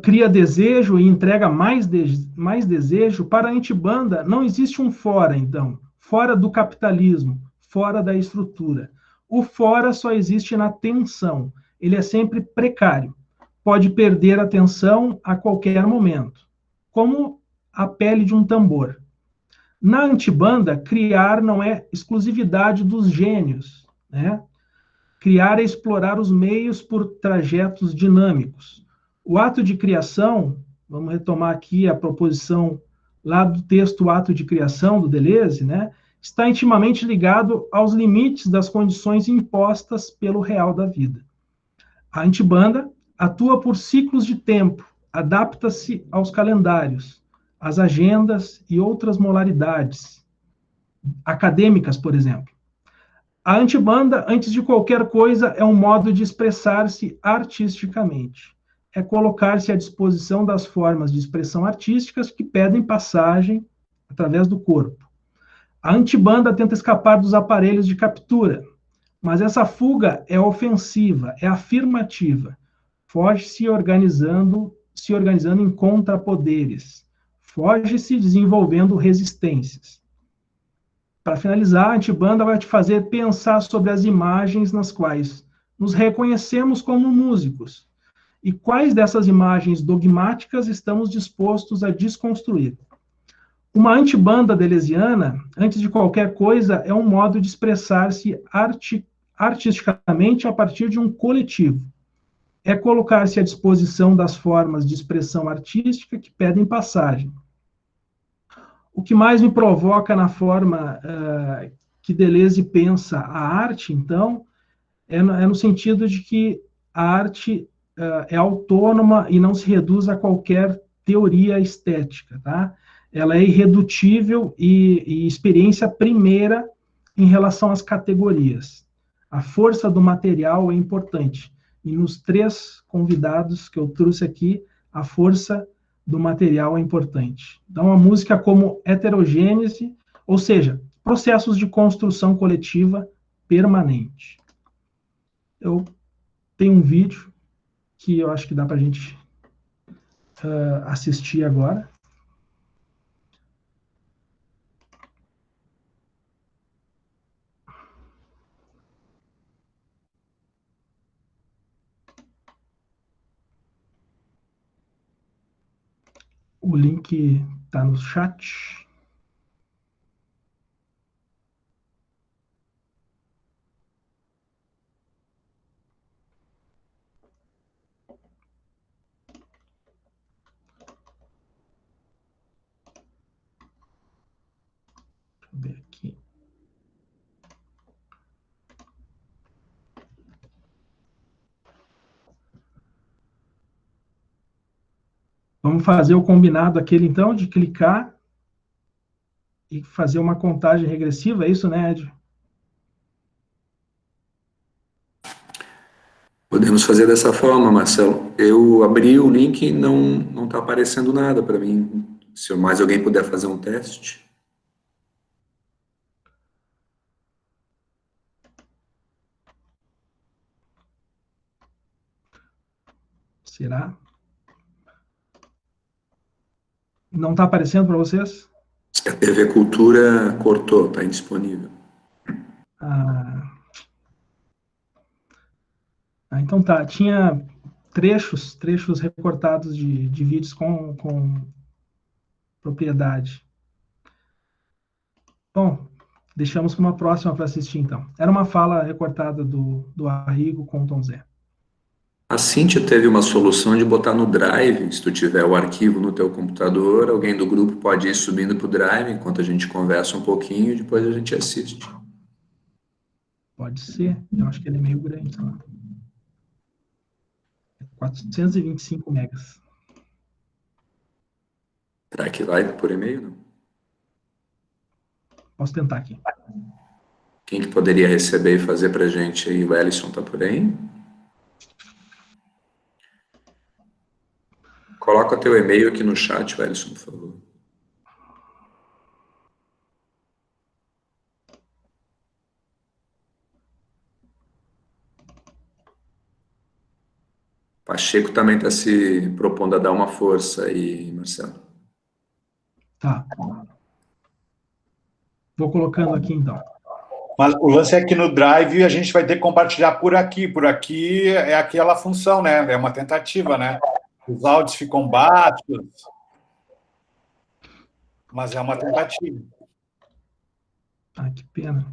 Cria desejo e entrega mais desejo, para a antibanda não existe um fora, então. Fora do capitalismo, fora da estrutura. O fora só existe na tensão. Ele é sempre precário. Pode perder a tensão a qualquer momento. Como a pele de um tambor. Na antibanda, criar não é exclusividade dos gênios, né? Criar é explorar os meios por trajetos dinâmicos. O ato de criação, vamos retomar aqui a proposição lá do texto Ato de Criação, do Deleuze, né? Está intimamente ligado aos limites das condições impostas pelo real da vida. A antibanda atua por ciclos de tempo, adapta-se aos calendários, às agendas e outras modalidades acadêmicas, por exemplo. A antibanda, antes de qualquer coisa, é um modo de expressar-se artisticamente. É colocar-se à disposição das formas de expressão artísticas que pedem passagem através do corpo. A antibanda tenta escapar dos aparelhos de captura, mas essa fuga é ofensiva, é afirmativa. Foge se organizando em contrapoderes. Foge-se desenvolvendo resistências. Para finalizar, a antibanda vai te fazer pensar sobre as imagens nas quais nos reconhecemos como músicos e quais dessas imagens dogmáticas estamos dispostos a desconstruir. Uma antibanda deleuziana, antes de qualquer coisa, é um modo de expressar-se artisticamente a partir de um coletivo. É colocar-se à disposição das formas de expressão artística que pedem passagem. O que mais me provoca na forma que Deleuze pensa a arte, então, é no sentido de que a arte é autônoma e não se reduz a qualquer teoria estética, tá? Ela é irredutível e experiência primeira em relação às categorias. A força do material é importante. E nos 3 convidados que eu trouxe aqui, a força do material é importante. Então, a música como heterogênese, ou seja, processos de construção coletiva permanente. Eu tenho um vídeo que eu acho que dá para a gente assistir agora. O link está no chat. Deixa eu ver aqui. Vamos fazer o combinado aquele, então, de clicar e fazer uma contagem regressiva, é isso, né, Ed? Podemos fazer dessa forma, Marcelo. Eu abri o link e não está aparecendo nada para mim. Se mais alguém puder fazer um teste. Será? Não está aparecendo para vocês? A TV Cultura cortou, está indisponível. Então tá. Tinha trechos recortados de vídeos com propriedade. Bom, deixamos para uma próxima para assistir, então. Era uma fala recortada do Arrigo com o Tom Zé. A Cíntia teve uma solução de botar no Drive, se tu tiver o arquivo no teu computador, alguém do grupo pode ir subindo para o Drive, enquanto a gente conversa um pouquinho, e depois a gente assiste. Pode ser. Eu acho que ele é meio grande, sei lá. 425 megas. Será que vai por e-mail, não? Posso tentar aqui. Quem que poderia receber e fazer para a gente aí? O Ellison tá por aí? Coloca teu e-mail aqui no chat, Ellison, por favor. Pacheco também está se propondo a dar uma força aí, Marcelo. Tá. Vou colocando aqui, então. Mas o lance é que no Drive a gente vai ter que compartilhar por aqui. Por aqui é aquela função, né? É uma tentativa, né? Os áudios ficam baixos, mas é uma tentativa. Ah, que pena.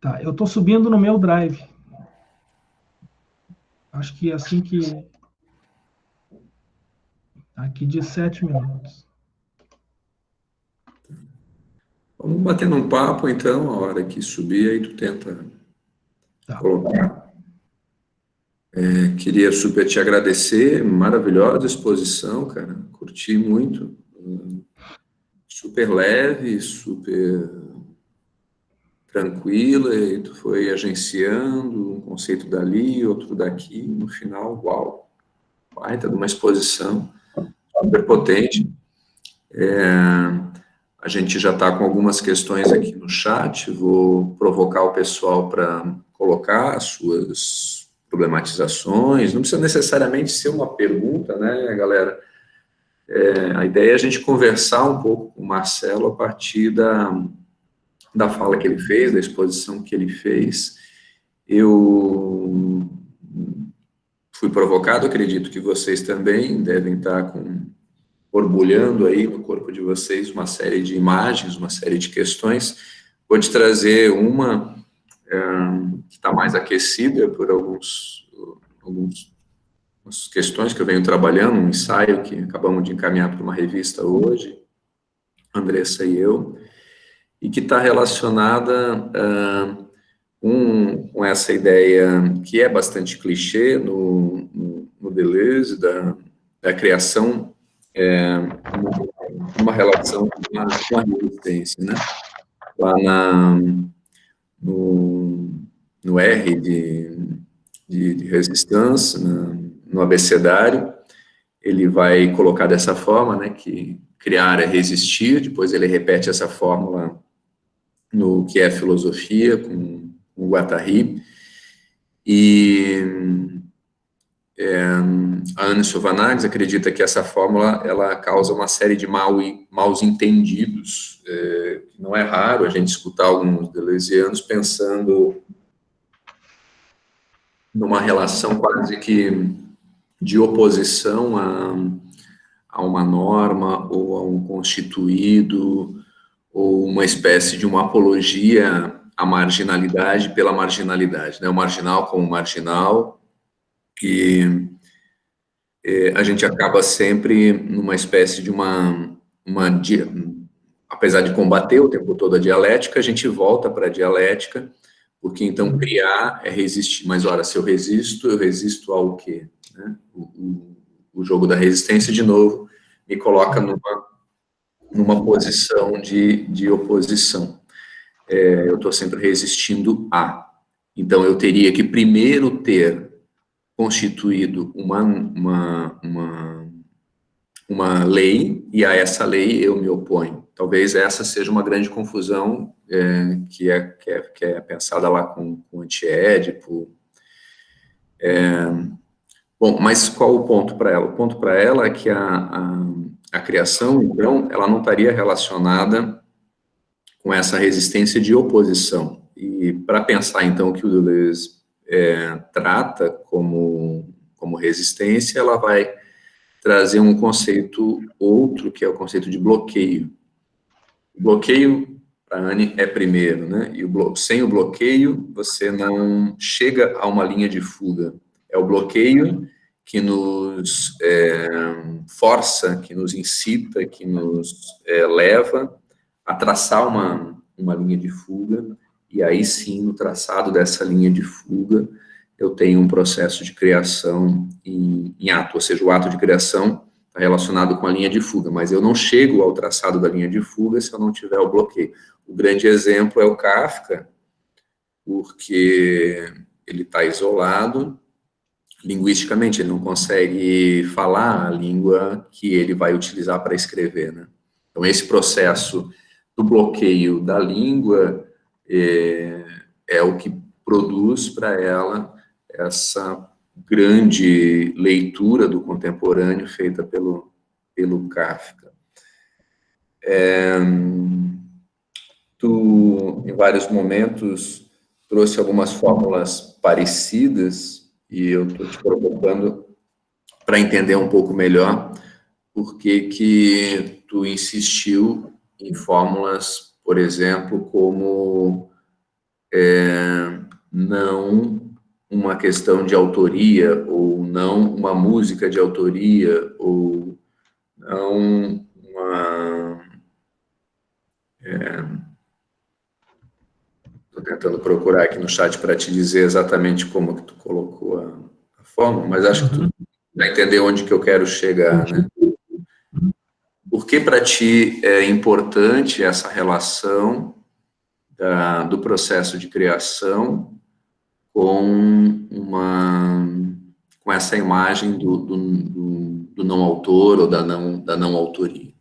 Tá, eu estou subindo no meu Drive. Acho que assim que... Aqui de 7 minutos. Vamos batendo um papo, então, a hora que subir, aí tu tenta colocar. Queria super te agradecer, maravilhosa exposição, cara, curti muito, super leve, super tranquila, e tu foi agenciando um conceito dali, outro daqui, no final, uau, baita de uma exposição super potente. A gente já está com algumas questões aqui no chat, vou provocar o pessoal para colocar as suas problematizações, não precisa necessariamente ser uma pergunta, né, galera? A ideia é a gente conversar um pouco com o Marcelo a partir da fala que ele fez, da exposição que ele fez. Eu fui provocado, acredito que vocês também devem estar com borbulhando aí no corpo de vocês uma série de imagens, uma série de questões. Vou te trazer uma que está mais aquecida por algumas questões que eu venho trabalhando, um ensaio que acabamos de encaminhar para uma revista hoje, Andressa e eu, e que está relacionada com essa ideia que é bastante clichê no Deleuze, da criação, uma relação com a resistência, né? Lá no R de resistência, no abecedário, ele vai colocar dessa forma, né, que criar é resistir, depois ele repete essa fórmula no que é filosofia, com o Guattari, e a Anne Sovanags acredita que essa fórmula, ela causa uma série de maus entendidos, não é raro a gente escutar alguns deleuzianos pensando numa relação quase que de oposição a uma norma, ou a um constituído, ou uma espécie de uma apologia à marginalidade pela marginalidade, né? O marginal como marginal, e a gente acaba sempre numa espécie de apesar de combater o tempo todo a dialética, a gente volta para a dialética, porque então criar é resistir. Mas, ora, se eu resisto ao quê? Né? O jogo da resistência, de novo, me coloca numa posição de oposição. Eu estou sempre resistindo a. Então, eu teria que primeiro ter constituído uma lei, e a essa lei eu me oponho. Talvez essa seja uma grande confusão que é pensada lá com Antiédipo. Bom, mas qual o ponto para ela? O ponto para ela é que a criação, então, ela não estaria relacionada com essa resistência de oposição. E para pensar, então, que o Deleuze trata como resistência, ela vai trazer um conceito outro, que é o conceito de bloqueio. O bloqueio, para a Anne, é primeiro, né? E sem o bloqueio, você não chega a uma linha de fuga. É o bloqueio que nos força, que nos incita, que nos leva a traçar uma linha de fuga, e aí sim, no traçado dessa linha de fuga, eu tenho um processo de criação em ato, ou seja, o ato de criação está relacionado com a linha de fuga, mas eu não chego ao traçado da linha de fuga se eu não tiver o bloqueio. O grande exemplo é o Kafka, porque ele está isolado, linguisticamente, ele não consegue falar a língua que ele vai utilizar para escrever, né? Então, esse processo do bloqueio da língua é o que produz para ela essa grande leitura do contemporâneo feita pelo Kafka. Tu, em vários momentos, trouxe algumas fórmulas parecidas, e eu estou te provocando para entender um pouco melhor por que tu insistiu em fórmulas, por exemplo, como não uma questão de autoria, ou não uma música de autoria, ou não uma... Estou tentando procurar aqui no chat para te dizer exatamente como que tu colocou a fórmula, mas acho que tu vai entender onde que eu quero chegar, né? Por que para ti é importante essa relação do processo de criação com essa imagem do não autor, ou da não autoria?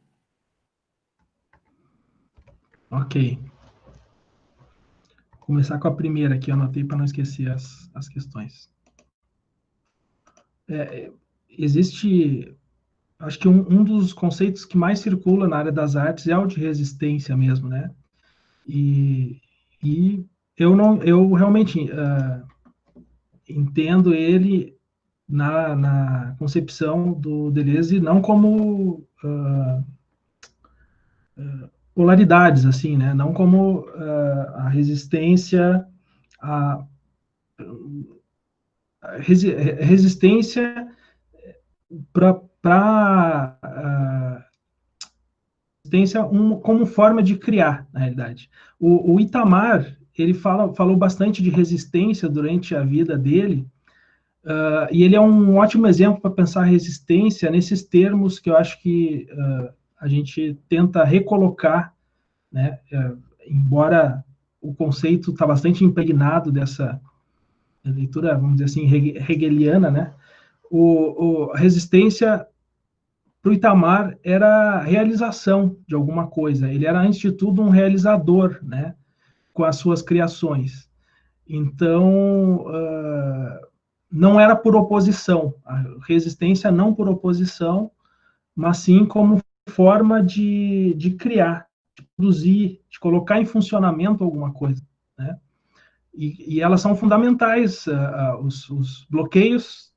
Ok. Vou começar com a primeira aqui, eu anotei para não esquecer as questões. Existe, acho que um dos conceitos que mais circula na área das artes é o de resistência mesmo, né? E eu realmente entendo ele na concepção do Deleuze, não como polaridades, assim, né? Não como a resistência a resistência para resistência como forma de criar, na realidade. O Itamar, ele falou bastante de resistência durante a vida dele, e ele é um ótimo exemplo para pensar a resistência nesses termos que eu acho que a gente tenta recolocar, né? Embora o conceito está bastante impregnado dessa leitura, vamos dizer assim, hegeliana, né? A resistência para o Itamar era a realização de alguma coisa. Ele era, antes de tudo, um realizador, né? Com as suas criações. Então, não era por oposição. A resistência não por oposição, mas sim como forma de criar, de produzir, de colocar em funcionamento alguma coisa, né? E elas são fundamentais, os bloqueios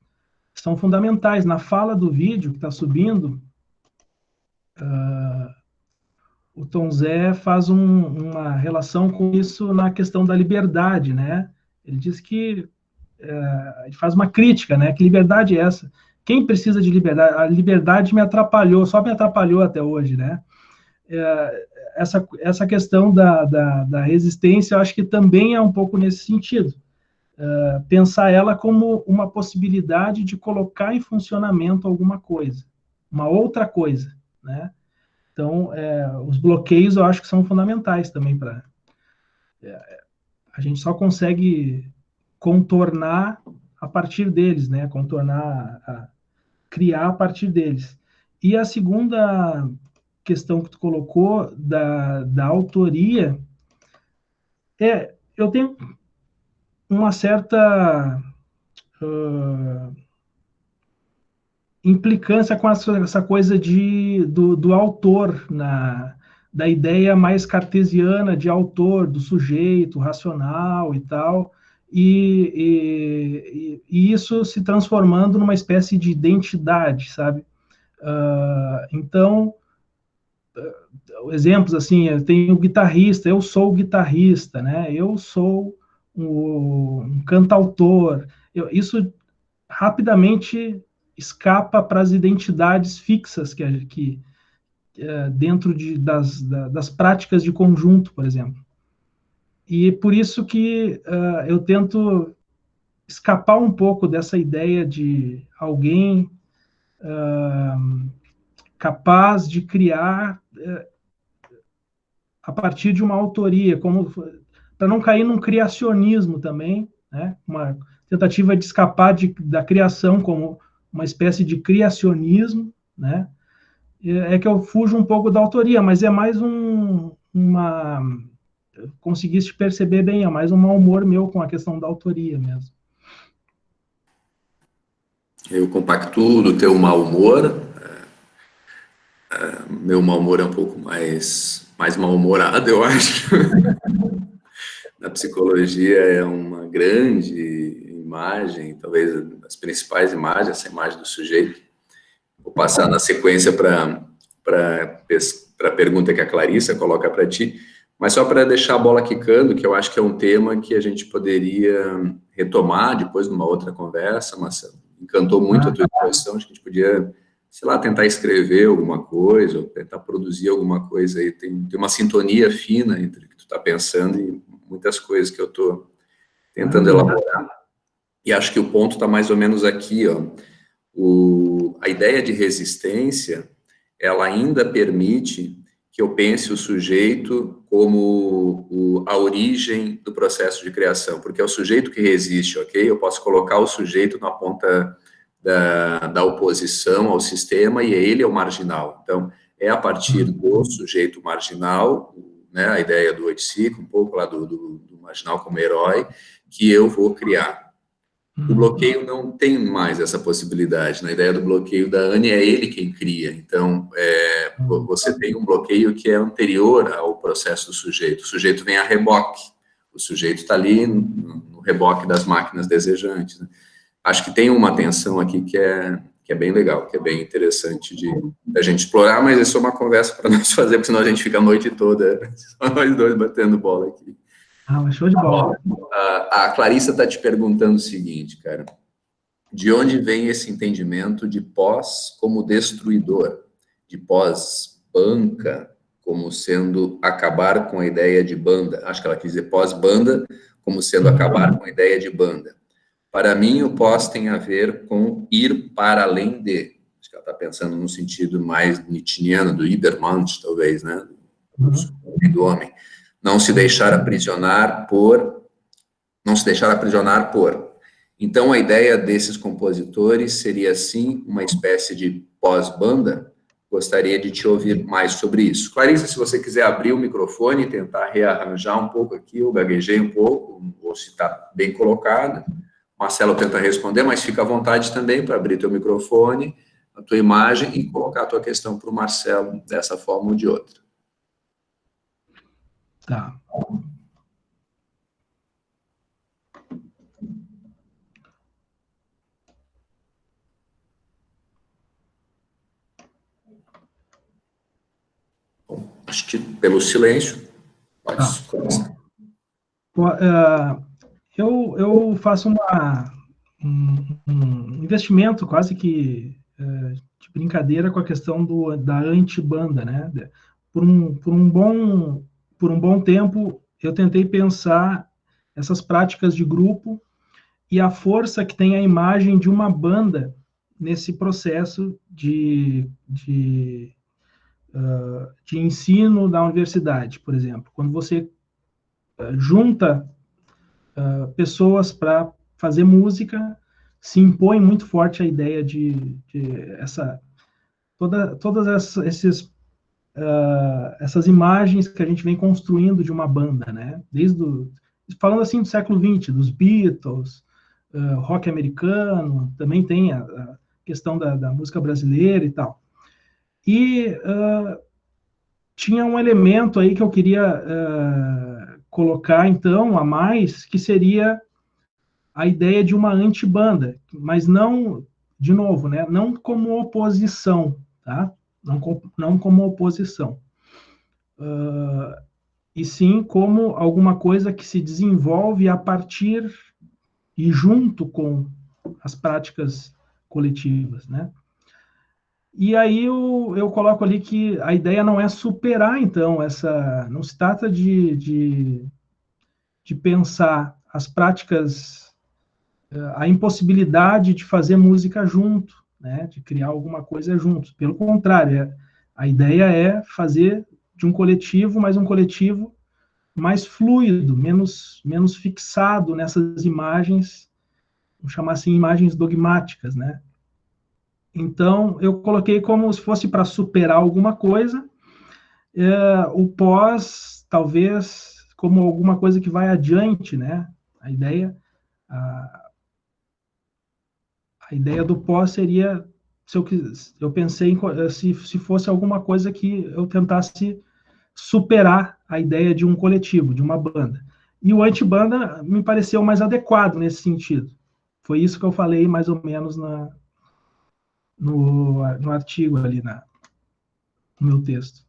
são fundamentais. Na fala do vídeo que está subindo, o Tom Zé faz uma relação com isso na questão da liberdade, né? Ele diz que, ele faz uma crítica, né? Que liberdade é essa? Quem precisa de liberdade? A liberdade me atrapalhou, só me atrapalhou até hoje, né? Essa questão da resistência, eu acho que também é um pouco nesse sentido. Pensar ela como uma possibilidade de colocar em funcionamento alguma coisa, uma outra coisa, né? Então, os bloqueios eu acho que são fundamentais também para... a gente só consegue contornar a partir deles, né? Criar a partir deles. E a segunda questão que tu colocou da autoria, eu tenho uma certa implicância com essa coisa do autor, da ideia mais cartesiana de autor, do sujeito racional e tal, e isso se transformando numa espécie de identidade, sabe? Então, exemplos assim, eu tenho o guitarrista, eu sou o guitarrista, né? Eu sou um cantautor. Isso rapidamente escapa para as identidades fixas que dentro das práticas de conjunto, por exemplo. E por isso que eu tento escapar um pouco dessa ideia de alguém capaz de criar a partir de uma autoria, para não cair num criacionismo também, né? Uma tentativa de escapar da criação como uma espécie de criacionismo, né? É que eu fujo um pouco da autoria, mas é mais conseguiste perceber bem, é mais um mau humor meu com a questão da autoria mesmo. Eu compactuo do teu mau humor. Meu mau humor é um pouco mais mal-humorado, eu acho. Na psicologia é uma grande imagem, talvez as principais imagens, essa imagem do sujeito. Vou passar na sequência para a pergunta que a Clarissa coloca para ti, mas só para deixar a bola quicando, que eu acho que é um tema que a gente poderia retomar depois de uma outra conversa, mas encantou muito a tua exposição, acho que a gente podia, sei lá, tentar escrever alguma coisa, ou tentar produzir alguma coisa aí, tem uma sintonia fina entre o que tu está pensando e muitas coisas que eu estou tentando elaborar. E acho que o ponto está mais ou menos aqui, ó. A ideia de resistência, ela ainda permite que eu pense o sujeito como a origem do processo de criação, porque é o sujeito que resiste, ok? Eu posso colocar o sujeito na ponta da oposição ao sistema e ele é o marginal. Então, é a partir do sujeito marginal, né, a ideia do Oiticic, um pouco lá do marginal como herói, que eu vou criar. O bloqueio não tem mais essa possibilidade. Na ideia do bloqueio da Anne, é ele quem cria. Então, você tem um bloqueio que é anterior ao processo do sujeito. O sujeito vem a reboque. O sujeito está ali no reboque das máquinas desejantes, né? acho que tem uma tensão aqui que é bem legal, que é bem interessante da gente explorar, mas isso é uma conversa para nós fazer, porque senão a gente fica a noite toda, só nós dois batendo bola aqui. Ah, mas show de bola. A Clarissa está te perguntando o seguinte, cara, de onde vem esse entendimento de pós como destruidor, de pós-banca como sendo acabar com a ideia de banda? Acho que ela quis dizer pós-banda como sendo acabar com a ideia de banda. Para mim, o pós tem a ver com ir para além de. Acho que ela está pensando no sentido mais nietzscheano, do Übermensch, talvez, né? Do homem. Não se deixar aprisionar por. Não se deixar aprisionar por. Então, a ideia desses compositores seria, sim, uma espécie de pós-banda. Gostaria de te ouvir mais sobre isso. Clarissa, se você quiser abrir o microfone e tentar rearranjar um pouco aqui, eu gaguejei um pouco, ou se está bem colocado. Marcelo tenta responder, mas fica à vontade também para abrir teu microfone, a tua imagem e colocar a tua questão para o Marcelo dessa forma ou de outra. Tá. Bom, acho que pelo silêncio, pode começar. Eu faço um investimento quase que de brincadeira com a questão da antibanda, né? Por um bom tempo, eu tentei pensar essas práticas de grupo e a força que tem a imagem de uma banda nesse processo de ensino da universidade, por exemplo. Quando você junta pessoas para fazer música, se impõe muito forte a ideia de todas essas imagens que a gente vem construindo de uma banda, né? Falando assim do século XX, dos Beatles, rock americano, também tem a questão da música brasileira e tal. E tinha um elemento aí que eu queria colocar, então, a mais, que seria a ideia de uma antibanda, mas não, de novo, né, não como oposição, tá? Não como oposição. E sim como alguma coisa que se desenvolve a partir e junto com as práticas coletivas, né? E aí eu coloco ali que a ideia não é superar, então, não se trata de pensar as práticas, a impossibilidade de fazer música junto, né, de criar alguma coisa junto. Pelo contrário, a ideia é fazer de um coletivo, mas um coletivo mais fluido, menos fixado nessas imagens, vamos chamar assim, imagens dogmáticas, né? Então, eu coloquei como se fosse para superar alguma coisa, o pós, talvez, como alguma coisa que vai adiante, né? A ideia do pós seria, eu pensei se fosse alguma coisa que eu tentasse superar a ideia de um coletivo, de uma banda. E o antibanda me pareceu mais adequado nesse sentido. Foi isso que eu falei mais ou menos no artigo ali, no meu texto.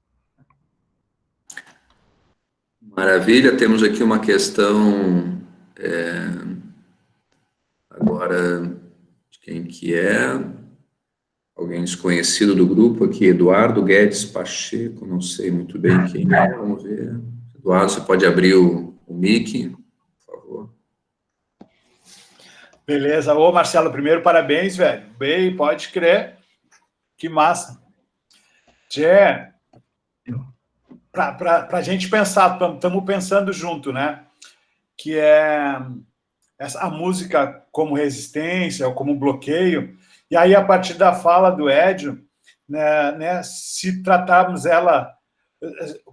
Maravilha, temos aqui uma questão agora de quem que é, alguém desconhecido do grupo aqui, Eduardo Guedes Pacheco, não sei muito bem quem é, vamos ver. Eduardo, você pode abrir o mic, por favor. Beleza. Ô, Marcelo, primeiro, parabéns, velho. Bem, pode crer. Que massa. Tchê, para a gente pensar, estamos pensando junto, né? Que é a música como resistência ou como bloqueio. E aí, a partir da fala do Edio, né, se tratarmos ela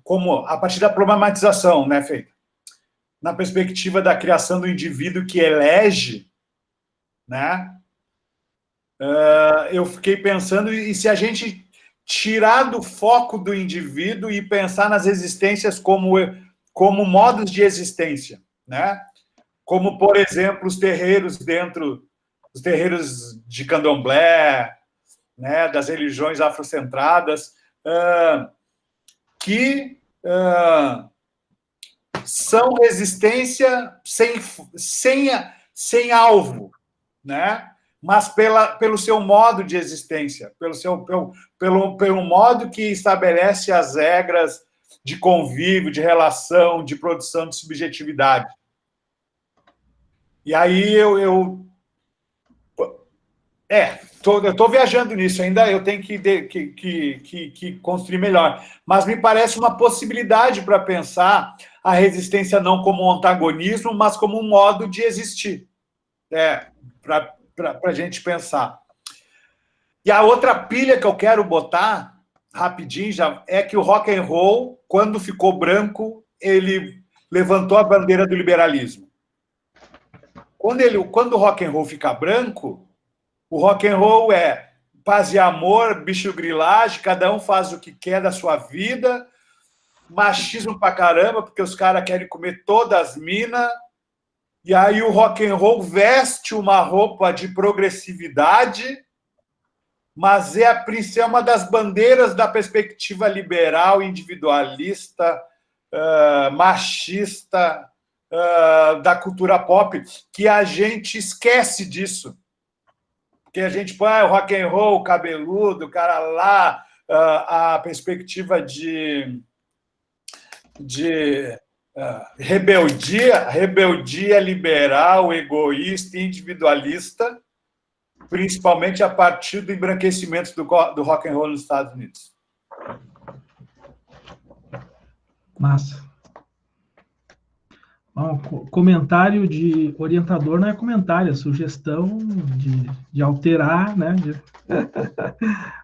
como a partir da problematização, né, feita na perspectiva da criação do indivíduo que elege, né? Eu fiquei pensando, e se a gente tirar do foco do indivíduo e pensar nas existências como modos de existência, né? Como, por exemplo, os terreiros dentro os terreiros de candomblé, né, das religiões afrocentradas, que são resistência sem alvo, né? Mas pelo seu modo de existência, pelo modo que estabelece as regras de convívio, de relação, de produção de subjetividade. E aí eu estou viajando nisso ainda, eu tenho que construir melhor. Mas me parece uma possibilidade para pensar a resistência não como um antagonismo, mas como um modo de existir. Para a gente pensar. E a outra pilha que eu quero botar, rapidinho, já é que o rock and roll, quando ficou branco, ele levantou a bandeira do liberalismo. Quando o rock and roll fica branco, o rock and roll é paz e amor, bicho grilagem, cada um faz o que quer da sua vida, machismo pra caramba, porque os caras querem comer todas as minas, e aí o rock and roll veste uma roupa de progressividade, mas é uma das bandeiras da perspectiva liberal, individualista, machista, da cultura pop, que a gente esquece disso. Porque a gente põe o rock and roll, cabeludo, o cara lá, a perspectiva de rebeldia liberal, egoísta e individualista, principalmente a partir do embranquecimento do rock and roll nos Estados Unidos. Massa. Bom, comentário de orientador não é comentário, é sugestão de alterar, né?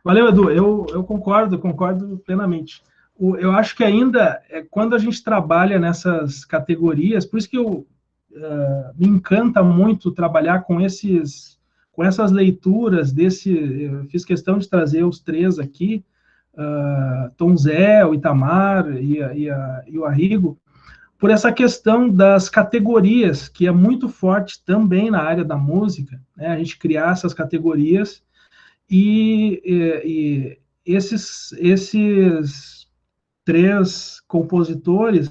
Valeu, Edu, eu concordo plenamente. Eu acho que ainda, quando a gente trabalha nessas categorias, por isso que me encanta muito trabalhar com essas leituras eu fiz questão de trazer os três aqui, Tom Zé, o Itamar e o Arrigo, por essa questão das categorias, que é muito forte também na área da música, né? A gente criar essas categorias e esses três compositores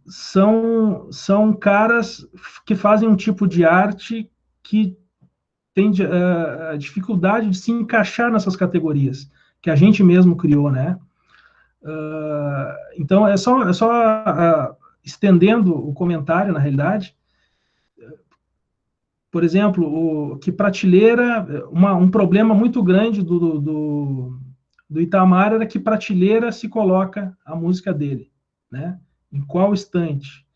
são caras que fazem um tipo de arte que tem a dificuldade de se encaixar nessas categorias, que a gente mesmo criou, né? Então, é só estendendo o comentário, na realidade. Por exemplo, que prateleira, um problema muito grande do Itamar era que prateleira se coloca a música dele, né? Em qual estante?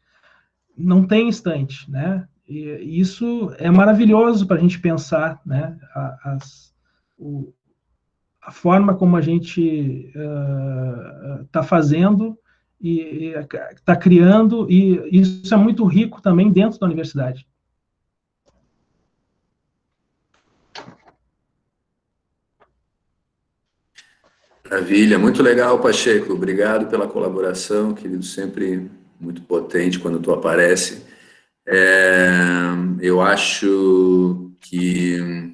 Não tem estante, né? E isso é maravilhoso para a gente pensar, né? A forma como a gente está fazendo e está criando, e isso é muito rico também dentro da universidade. Maravilha, muito legal, Pacheco. Obrigado pela colaboração, querido, sempre muito potente quando tu aparece. Eu acho que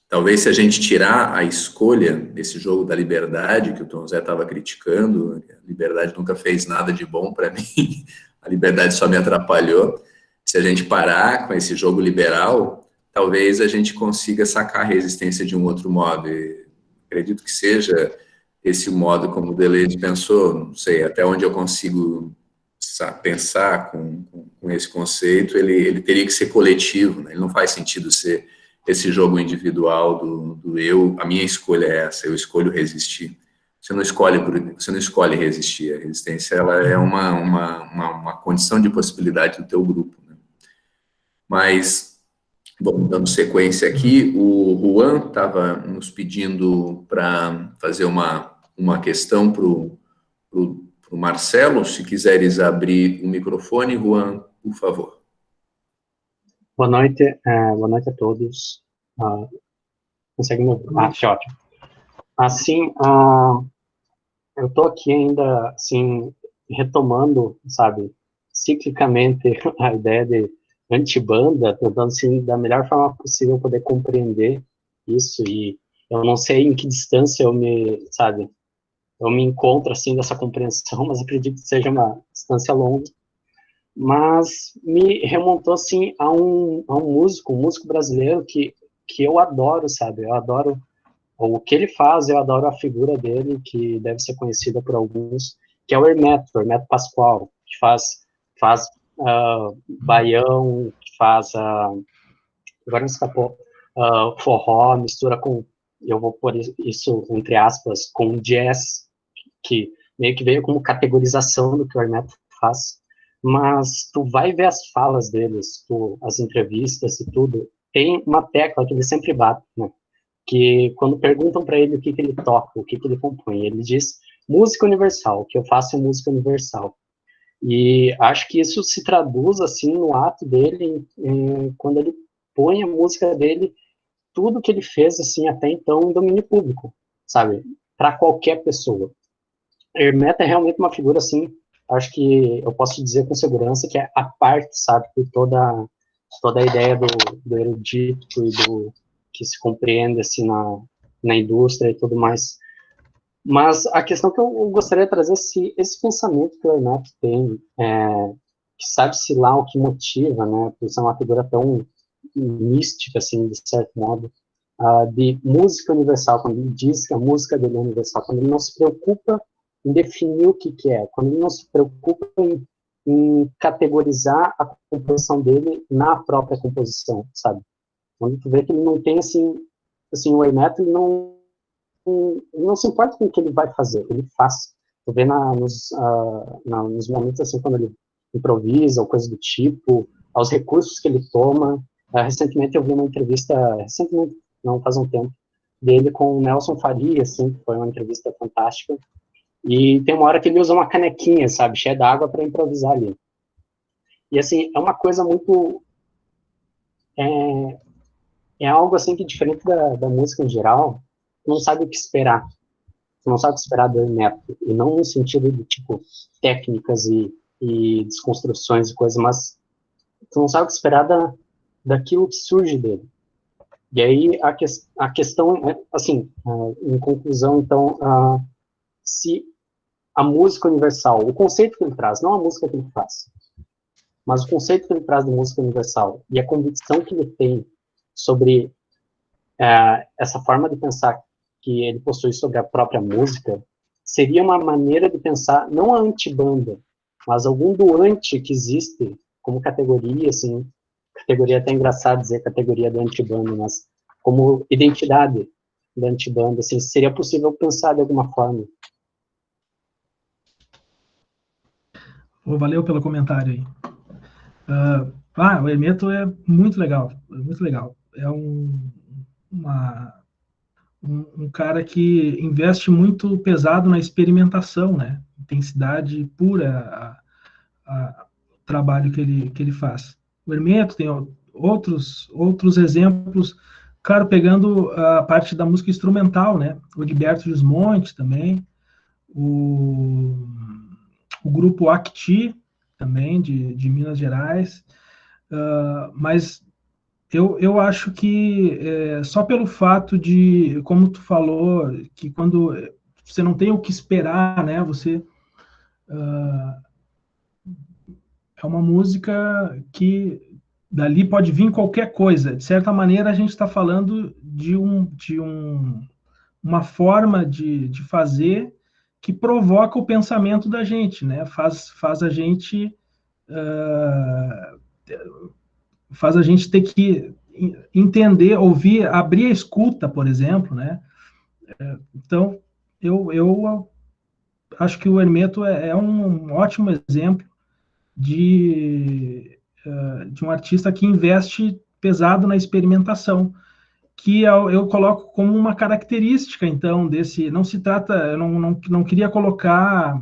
talvez se a gente tirar a escolha desse jogo da liberdade, que o Tom Zé estava criticando, a liberdade nunca fez nada de bom para mim, a liberdade só me atrapalhou. Se a gente parar com esse jogo liberal, talvez a gente consiga sacar a resistência de um outro modo. E acredito que seja esse modo como o Deleuze pensou, não sei, até onde eu consigo pensar com esse conceito, ele teria que ser coletivo, né? Ele não faz sentido ser esse jogo individual do eu. A minha escolha é essa, eu escolho resistir. Você não escolhe resistir, a resistência ela é uma condição de possibilidade do teu grupo, né? Mas, bom, dando sequência aqui, o Juan estava nos pedindo para fazer uma questão para o Marcelo. Se quiseres abrir o microfone, Juan, por favor. Boa noite a todos. Consegue me ouvir? Que ótimo. Assim, eu estou aqui ainda, assim, retomando, sabe, ciclicamente a ideia de antibanda, tentando, assim, da melhor forma possível poder compreender isso, e eu não sei em que distância eu me encontro, assim, dessa compreensão, mas acredito que seja uma distância longa, mas me remontou, assim, a um músico brasileiro que eu adoro, sabe, eu adoro o que ele faz, eu adoro a figura dele, que deve ser conhecida por alguns, que é o Hermeto Pascoal, que faz baião, que faz, agora me escapou, forró, mistura com, eu vou pôr isso entre aspas, com jazz, que meio que veio como categorização do que o Hermeto faz, mas tu vai ver as falas deles, as entrevistas e tudo, tem uma tecla que ele sempre bate, né? Que quando perguntam para ele o que ele toca, o que ele compõe, ele diz música universal, que eu faço música universal. E acho que isso se traduz, assim, no ato dele, quando ele põe a música dele, tudo que ele fez, assim, até então, em domínio público, sabe? Para qualquer pessoa. Hermeto é realmente uma figura, assim, acho que eu posso dizer com segurança que é a parte, sabe, de toda a ideia do erudito e do que se compreende, assim, na indústria e tudo mais. Mas a questão que eu gostaria de trazer é esse pensamento que o Hermeto tem, que sabe-se lá o que motiva, né, por ser uma figura tão mística, assim, de certo modo, de música universal, quando ele diz que a música dele é universal, quando ele não se preocupa em definir o que é, quando ele não se preocupa em categorizar a composição dele na própria composição, sabe? Quando tu vê que ele não tem, assim o Hermeto, ele não se importa com o que ele vai fazer, ele faz. Tu vê nos momentos, assim, quando ele improvisa, ou coisa do tipo, aos recursos que ele toma. Recentemente eu vi uma entrevista, não faz um tempo, dele com o Nelson Faria, assim, que foi uma entrevista fantástica, e tem uma hora que ele usa uma canequinha, sabe, cheia d'água para improvisar ali. E, assim, é uma coisa muito... É algo, assim, que diferente da música em geral, tu não sabe o que esperar. Tu não sabe o que esperar do Hermeto, e não no sentido de, tipo, técnicas e desconstruções e coisas, mas tu não sabe o que esperar daquilo que surge dele. E aí a questão é, assim, em conclusão, então, se a música universal, o conceito que ele traz, não a música que ele faz, mas o conceito que ele traz de música universal e a convicção que ele tem sobre essa forma de pensar que ele possui sobre a própria música, seria uma maneira de pensar, não a antibanda, mas algum doante que existe como categoria, assim, categoria até engraçado dizer categoria da antibanda, mas como identidade da antibanda, assim, seria possível pensar de alguma forma. Valeu pelo comentário aí. O Hermeto é muito legal, muito legal. É um cara que investe muito pesado na experimentação, né? Intensidade pura o trabalho que ele faz. O Hermeto tem outros exemplos, claro, pegando a parte da música instrumental, né? O Gilberto Gismonti também, o grupo Acti, também, de Minas Gerais, mas eu acho que só pelo fato de, como tu falou, que quando você não tem o que esperar, né, você é uma música que dali pode vir qualquer coisa. De certa maneira, a gente está falando de uma forma de fazer que provoca o pensamento da gente, né? Faz a gente ter que entender, ouvir, abrir a escuta, por exemplo, né? Então, eu acho que o Hermeto é um ótimo exemplo de um artista que investe pesado na experimentação, que eu coloco como uma característica, então, desse... Não se trata... Eu não queria colocar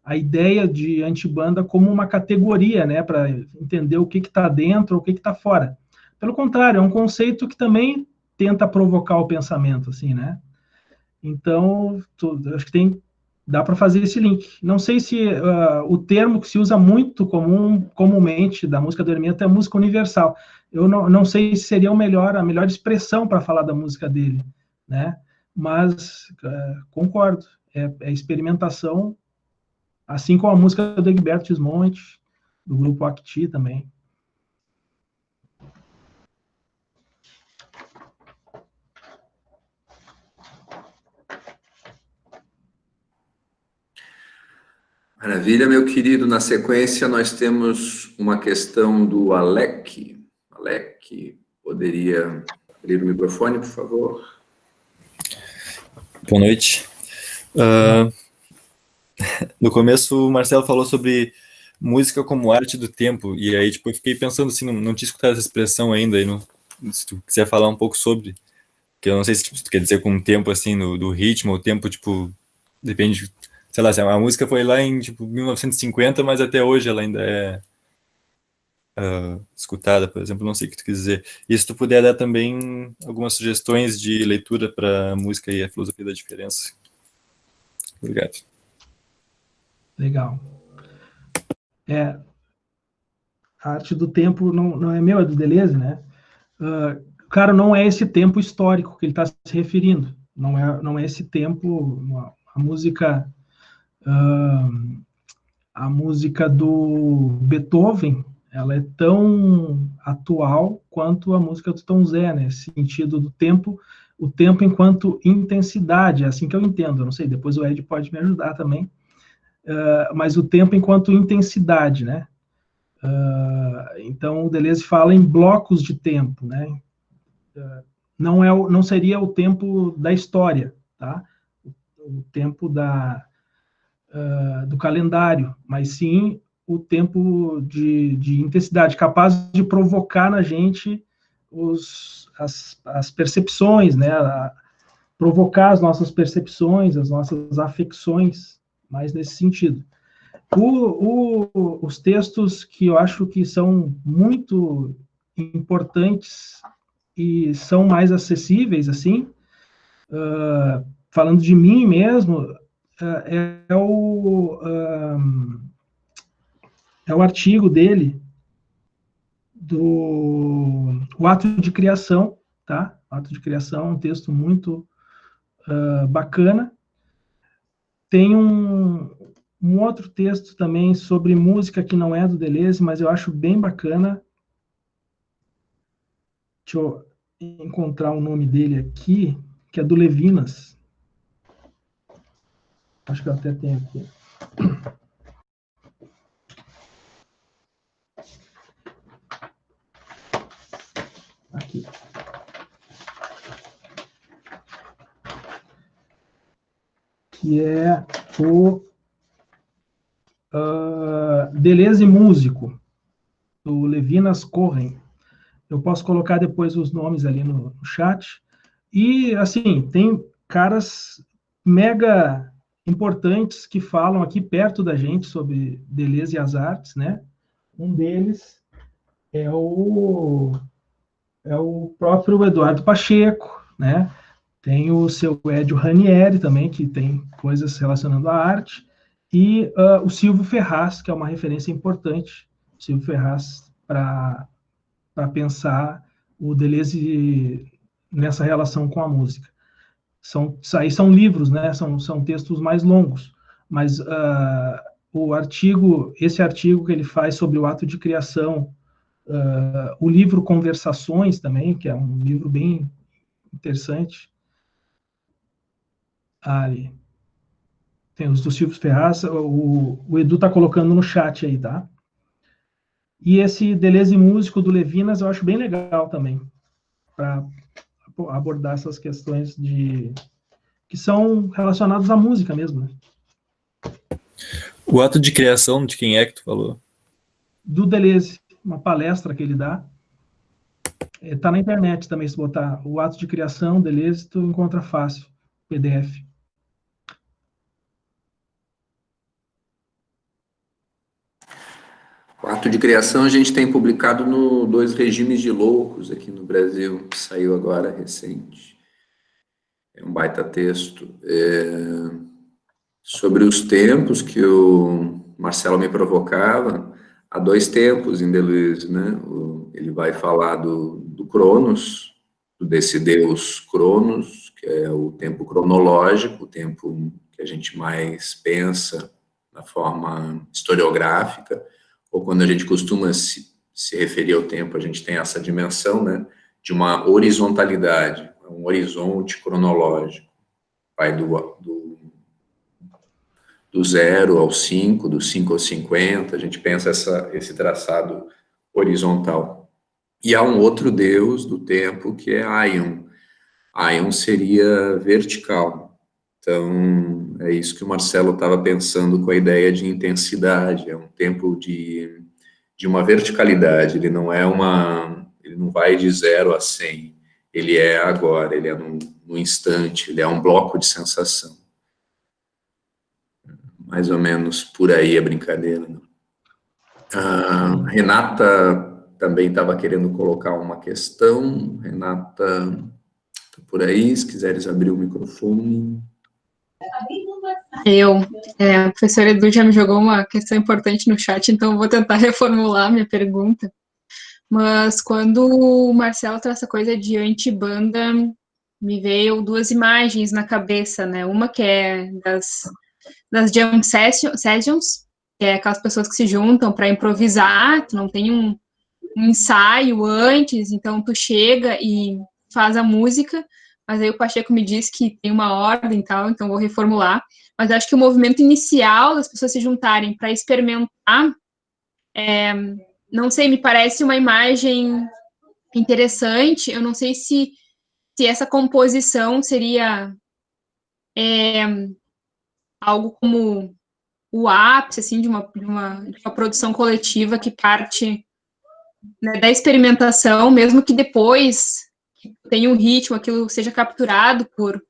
a ideia de antibanda como uma categoria, né, para entender o que está dentro ou o que está fora. Pelo contrário, é um conceito que também tenta provocar o pensamento, assim, né? Então, acho que tem dá para fazer esse link. Não sei se o termo que se usa muito comumente da música do Hermeto é música universal. Eu não sei se seria a melhor expressão para falar da música dele, né? Mas concordo, é experimentação, assim como a música do Egberto Gismonti, do grupo Acti também. Maravilha, meu querido. Na sequência, nós temos uma questão do Alec. Alec, poderia abrir o microfone, por favor? Boa noite. No começo, o Marcelo falou sobre música como arte do tempo, e aí tipo, eu fiquei pensando assim, não tinha escutado essa expressão ainda, e se tu quiser falar um pouco sobre, que eu não sei se tipo, tu quer dizer com o tempo, assim, do ritmo, o tempo, tipo, depende, sei lá, se a música foi lá em, tipo, 1950, mas até hoje ela ainda é escutada, por exemplo, não sei o que tu quis dizer. E se tu puder dar também algumas sugestões de leitura para a música e a filosofia da diferença. Obrigado. Legal. A arte do tempo não é meu, é do Deleuze, né? Cara, não é esse tempo histórico que ele está se referindo. Não é esse tempo, a música do Beethoven, ela é tão atual quanto a música do Tom Zé, né? Nesse sentido do tempo, o tempo enquanto intensidade, é assim que eu entendo. Eu não sei, depois o Ed pode me ajudar também. Mas o tempo enquanto intensidade, né? Então, o Deleuze fala em blocos de tempo, né? Não seria o tempo da história, tá? O tempo do calendário, mas sim o tempo de intensidade, capaz de provocar na gente as percepções, né? Provocar as nossas percepções, as nossas afecções, mais nesse sentido. Os textos que eu acho que são muito importantes e são mais acessíveis, assim, falando de mim mesmo, é o artigo dele, o Ato de Criação, tá? O Ato de Criação é um texto muito bacana. Tem um outro texto também sobre música que não é do Deleuze, mas eu acho bem bacana. Deixa eu encontrar o nome dele aqui, que é do Levinas. Acho que eu até tenho aqui. Aqui. Que é o Deleuze Músico, do Levinas Corren. Eu posso colocar depois os nomes ali no chat. E, assim, tem caras mega importantes que falam aqui perto da gente sobre Deleuze e as artes, né? Um deles é o próprio Eduardo Pacheco, né? Tem o seu Edio Ranieri também, que tem coisas relacionando à arte, e o Silvio Ferraz, que é uma referência importante, Silvio Ferraz, para pensar o Deleuze nessa relação com a música. Aí são livros, né? São textos mais longos, mas esse artigo que ele faz sobre o ato de criação, o livro Conversações também, que é um livro bem interessante. Ali. Tem os do Silvio Ferraz, o Edu está colocando no chat aí, tá? E esse Deleuze Músico do Levinas eu acho bem legal também, para abordar essas questões que são relacionadas à música mesmo. Né? O ato de criação, de quem é que tu falou? Do Deleuze, uma palestra que ele dá. Está na internet também, se botar o ato de criação, Deleuze, tu encontra fácil, PDF. O ato de criação a gente tem publicado no Dois Regimes de Loucos, aqui no Brasil, que saiu agora, recente. É um baita texto. Sobre os tempos que o Marcelo me provocava, há 2 tempos em Deleuze, né? Ele vai falar do Cronos, desse Deus Cronos, que é o tempo cronológico, o tempo que a gente mais pensa na forma historiográfica, ou quando a gente costuma se referir ao tempo, a gente tem essa dimensão, né, de uma horizontalidade, um horizonte cronológico, vai do 0 ao 5, do 5 ao 50, a gente pensa esse traçado horizontal. E há um outro deus do tempo, que é Aion. Aion seria vertical. Então, é isso que o Marcelo estava pensando com a ideia de intensidade, é um tempo de uma verticalidade, ele não vai de 0 a 100, ele é agora, ele é no instante, ele é um bloco de sensação. Mais ou menos por aí a brincadeira. Né? A Renata também estava querendo colocar uma questão. Renata, tá por aí, se quiseres abrir o microfone. A professora Edu já me jogou uma questão importante no chat, então eu vou tentar reformular minha pergunta. Mas quando o Marcelo traz essa coisa de antibanda, me veio 2 imagens na cabeça, né? Uma que é das jam sessions, que é aquelas pessoas que se juntam para improvisar, tu não tem um ensaio antes, então tu chega e faz a música, mas aí o Pacheco me disse que tem uma ordem e tal, então vou reformular. Mas eu acho que o movimento inicial das pessoas se juntarem para experimentar, não sei, me parece uma imagem interessante. Eu não sei se essa composição seria algo como o ápice, assim, de uma produção coletiva que parte, né, da experimentação, mesmo que depois tenha um ritmo, aquilo seja capturado por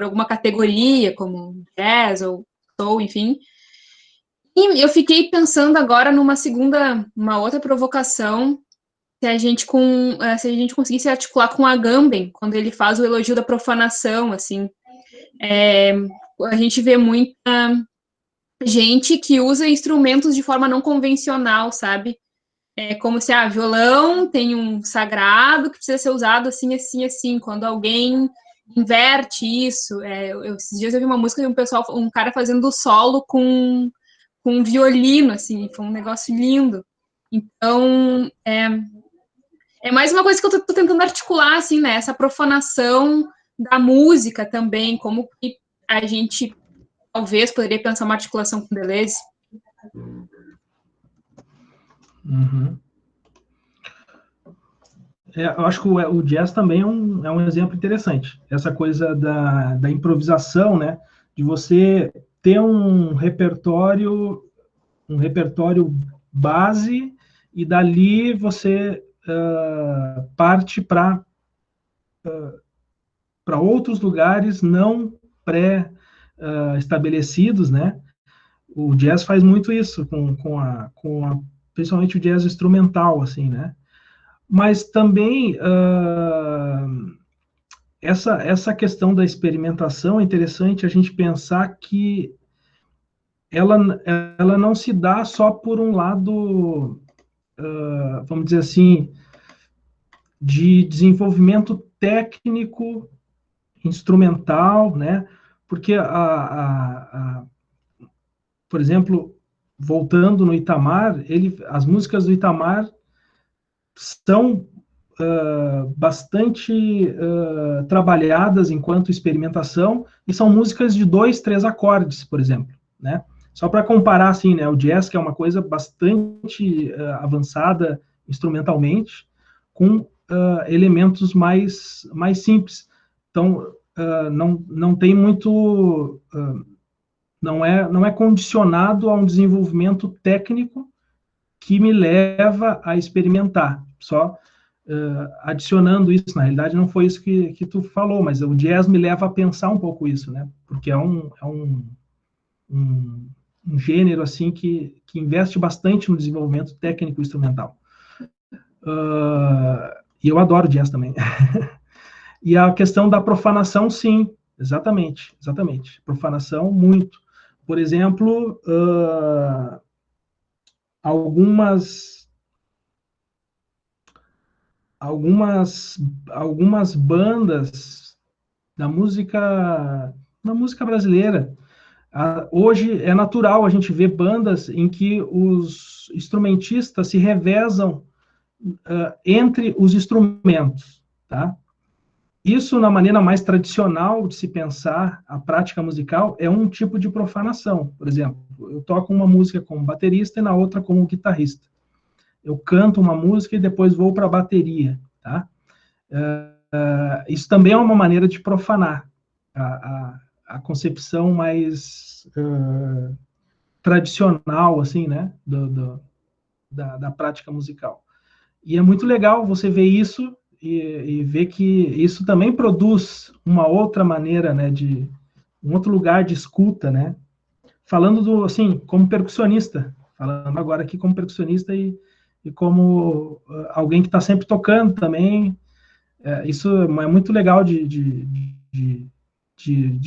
alguma categoria, como jazz ou soul, enfim. E eu fiquei pensando agora uma outra provocação, se a gente conseguisse articular com Agamben, quando ele faz o elogio da profanação, assim. A gente vê muita gente que usa instrumentos de forma não convencional, sabe? É como se, violão tem um sagrado que precisa ser usado assim, assim, assim. Quando alguém inverte isso, esses dias eu vi uma música de um cara fazendo solo com um violino, assim, foi um negócio lindo. Então, é mais uma coisa que eu tô tentando articular, assim, né, essa profanação da música também, como que a gente talvez poderia pensar uma articulação com Deleuze. Uhum. Eu acho que o jazz também é um exemplo interessante. Essa coisa da improvisação, né? De você ter um repertório base e dali você parte para outros lugares não pré-estabelecidos, né? O jazz faz muito isso principalmente o jazz instrumental, assim, né? Mas também essa questão da experimentação é interessante a gente pensar que ela não se dá só por um lado, vamos dizer assim, de desenvolvimento técnico, instrumental, né? Porque, por exemplo, voltando no Itamar, as músicas do Itamar são bastante trabalhadas enquanto experimentação, e são músicas de 2, 3 acordes, por exemplo, né? Só para comparar, assim, né, o jazz, que é uma coisa bastante avançada instrumentalmente, com elementos mais simples. Então, não tem muito... não é condicionado a um desenvolvimento técnico que me leva a experimentar, só adicionando isso. Na realidade, não foi isso que tu falou, mas o jazz me leva a pensar um pouco isso, né? Porque é um gênero, assim, que investe bastante no desenvolvimento técnico e instrumental. E eu adoro jazz também. E a questão da profanação, sim, exatamente. Profanação, muito. Por exemplo, algumas bandas da música brasileira. Hoje é natural a gente ver bandas em que os instrumentistas se revezam entre os instrumentos, tá? Isso, na maneira mais tradicional de se pensar a prática musical, é um tipo de profanação. Por exemplo, eu toco uma música como baterista e na outra como guitarrista. Eu canto uma música e depois vou para a bateria, tá? Isso também é uma maneira de profanar a concepção mais tradicional, assim, né, da prática musical. E é muito legal você ver isso e ver que isso também produz uma outra maneira, né, um outro lugar de escuta, né? Falando assim, como percussionista, falando agora aqui como percussionista e como alguém que está sempre tocando também, isso é muito legal de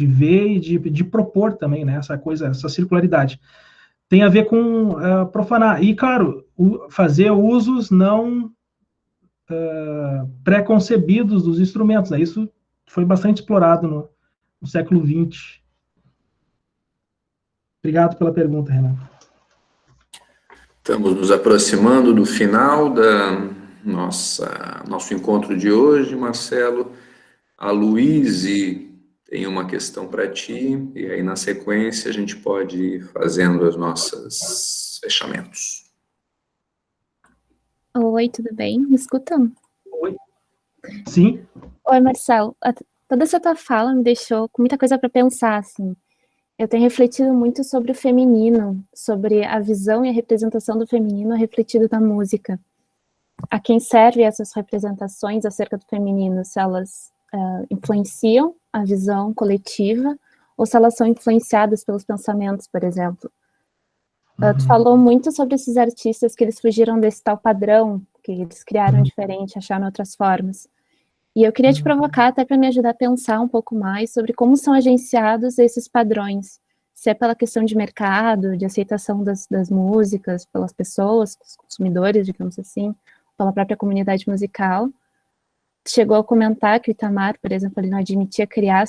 ver e de propor também, né, essa circularidade. Tem a ver com profanar. E, claro, fazer usos não pré-concebidos dos instrumentos, né? Isso foi bastante explorado no século XX. Obrigado pela pergunta, Renato. Estamos nos aproximando do final da nosso encontro de hoje, Marcelo. A Luíse tem uma questão para ti, e aí na sequência a gente pode ir fazendo os nossos fechamentos. Oi, tudo bem? Me escutam? Oi. Sim. Oi, Marcelo. Toda essa tua fala me deixou com muita coisa para pensar, assim. Eu tenho refletido muito sobre o feminino, sobre a visão e a representação do feminino refletido na música. A quem serve essas representações acerca do feminino, se elas influenciam a visão coletiva ou se elas são influenciadas pelos pensamentos, por exemplo. Tu falou muito sobre esses artistas que eles fugiram desse tal padrão, que eles criaram diferente, acharam outras formas. E eu queria te provocar até para me ajudar a pensar um pouco mais sobre como são agenciados esses padrões, se é pela questão de mercado, de aceitação das músicas, pelas pessoas, os consumidores, digamos assim, pela própria comunidade musical. Chegou a comentar que o Itamar, por exemplo, ele não admitia criar,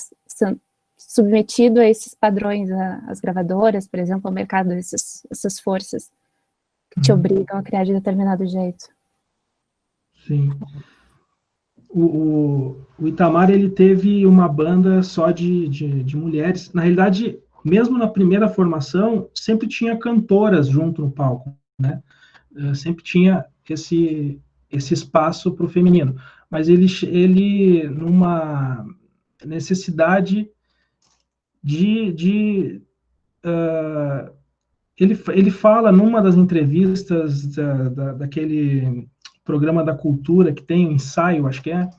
submetido a esses padrões, as gravadoras, por exemplo, ao mercado, essas forças que te obrigam a criar de determinado jeito. Sim. O Itamar, ele teve uma banda só de mulheres. Na realidade, mesmo na primeira formação, sempre tinha cantoras junto no palco, né? Sempre tinha esse espaço para o feminino. Mas ele numa necessidade ele fala numa das entrevistas daquele programa da cultura que tem um ensaio, acho que é,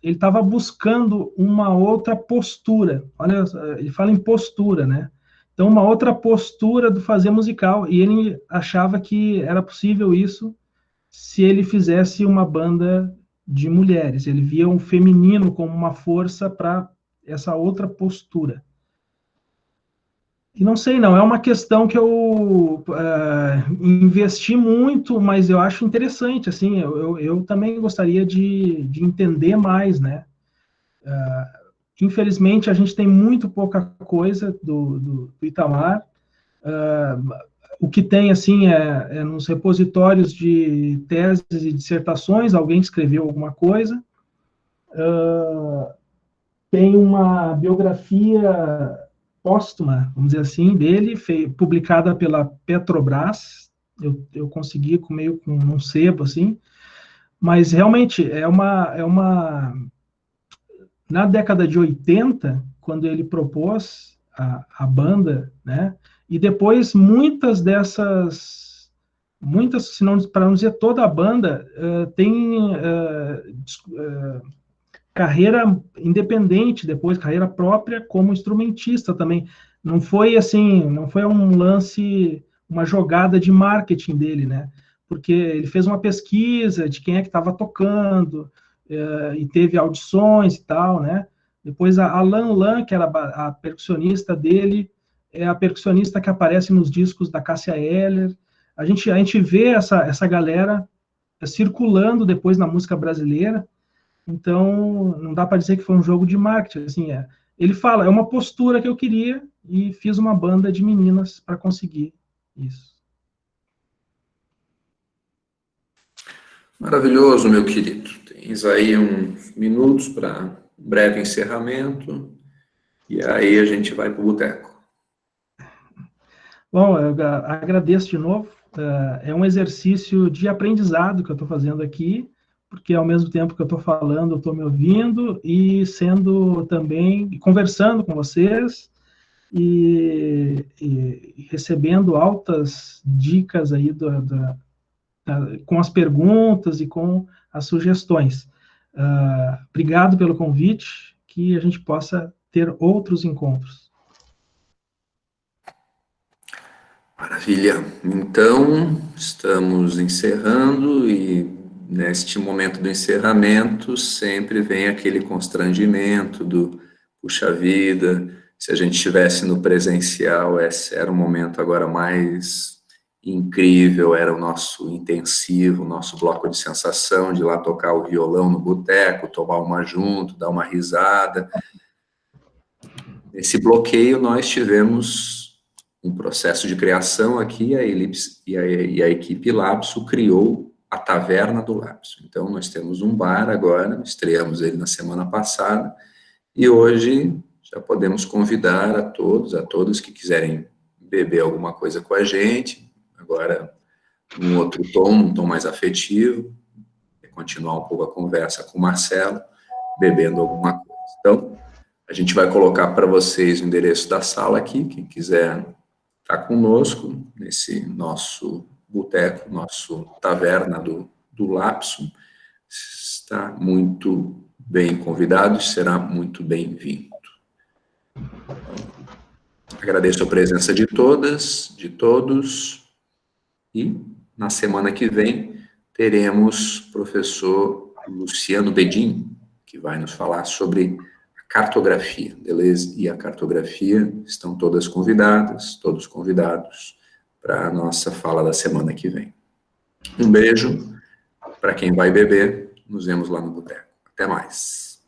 ele estava buscando uma outra postura. Olha, ele fala em postura, né? Então, uma outra postura do fazer musical, e ele achava que era possível isso se ele fizesse uma banda de mulheres. Ele via um feminino como uma força para essa outra postura. E não sei, não, é uma questão que eu investi muito, mas eu acho interessante, assim, eu também gostaria de entender mais, né? Infelizmente, a gente tem muito pouca coisa do Itamar. O que tem, assim, é nos repositórios de teses e dissertações, alguém escreveu alguma coisa. Tem uma biografia póstuma, vamos dizer assim, dele, publicada pela Petrobras. Eu consegui meio com um sebo, assim, mas realmente é uma... Na década de 80, quando ele propôs a banda, né, e depois muitas, se não, para não dizer toda a banda, tem carreira independente depois, carreira própria como instrumentista também. Não foi assim, não foi um lance, uma jogada de marketing dele, né? Porque ele fez uma pesquisa de quem é que estava tocando, e teve audições e tal, né? Depois a Lan Lan, que era a percussionista dele, é a percussionista que aparece nos discos da Cássia Eller. A gente vê essa galera circulando depois na música brasileira, então não dá para dizer que foi um jogo de marketing, assim, ele fala, é uma postura que eu queria e fiz uma banda de meninas para conseguir isso. Maravilhoso, meu querido. Tens aí uns minutos para um breve encerramento, e aí a gente vai para o boteco. Bom, eu agradeço de novo. É um exercício de aprendizado que eu estou fazendo aqui, porque ao mesmo tempo que eu estou falando, eu estou me ouvindo e sendo também, conversando com vocês e recebendo altas dicas aí com as perguntas e com as sugestões. Obrigado pelo convite, que a gente possa ter outros encontros. Maravilha. Então, estamos encerrando e neste momento do encerramento sempre vem aquele constrangimento do puxa vida, se a gente estivesse no presencial, esse era o momento agora mais incrível, era o nosso intensivo, o nosso bloco de sensação, de ir lá tocar o violão no boteco, tomar uma junto, dar uma risada. Nesse bloqueio nós tivemos um processo de criação aqui, e a equipe Lapso criou a Taverna do Lapso. Então, nós temos um bar agora, estreamos ele na semana passada, e hoje já podemos convidar a todos que quiserem beber alguma coisa com a gente, agora um outro tom, um tom mais afetivo, continuar um pouco a conversa com o Marcelo, bebendo alguma coisa. Então, a gente vai colocar para vocês o endereço da sala aqui, quem quiser estar conosco nesse nosso boteco, nosso taverna do Lapso, está muito bem convidado, será muito bem-vindo. Agradeço a presença de todas, de todos, e na semana que vem teremos o professor Luciano Bedin, que vai nos falar sobre cartografia, Deleuze e a cartografia. Estão todas convidadas, todos convidados para a nossa fala da semana que vem. Um beijo para quem vai beber, nos vemos lá no boteco. Até mais.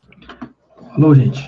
Falou, gente.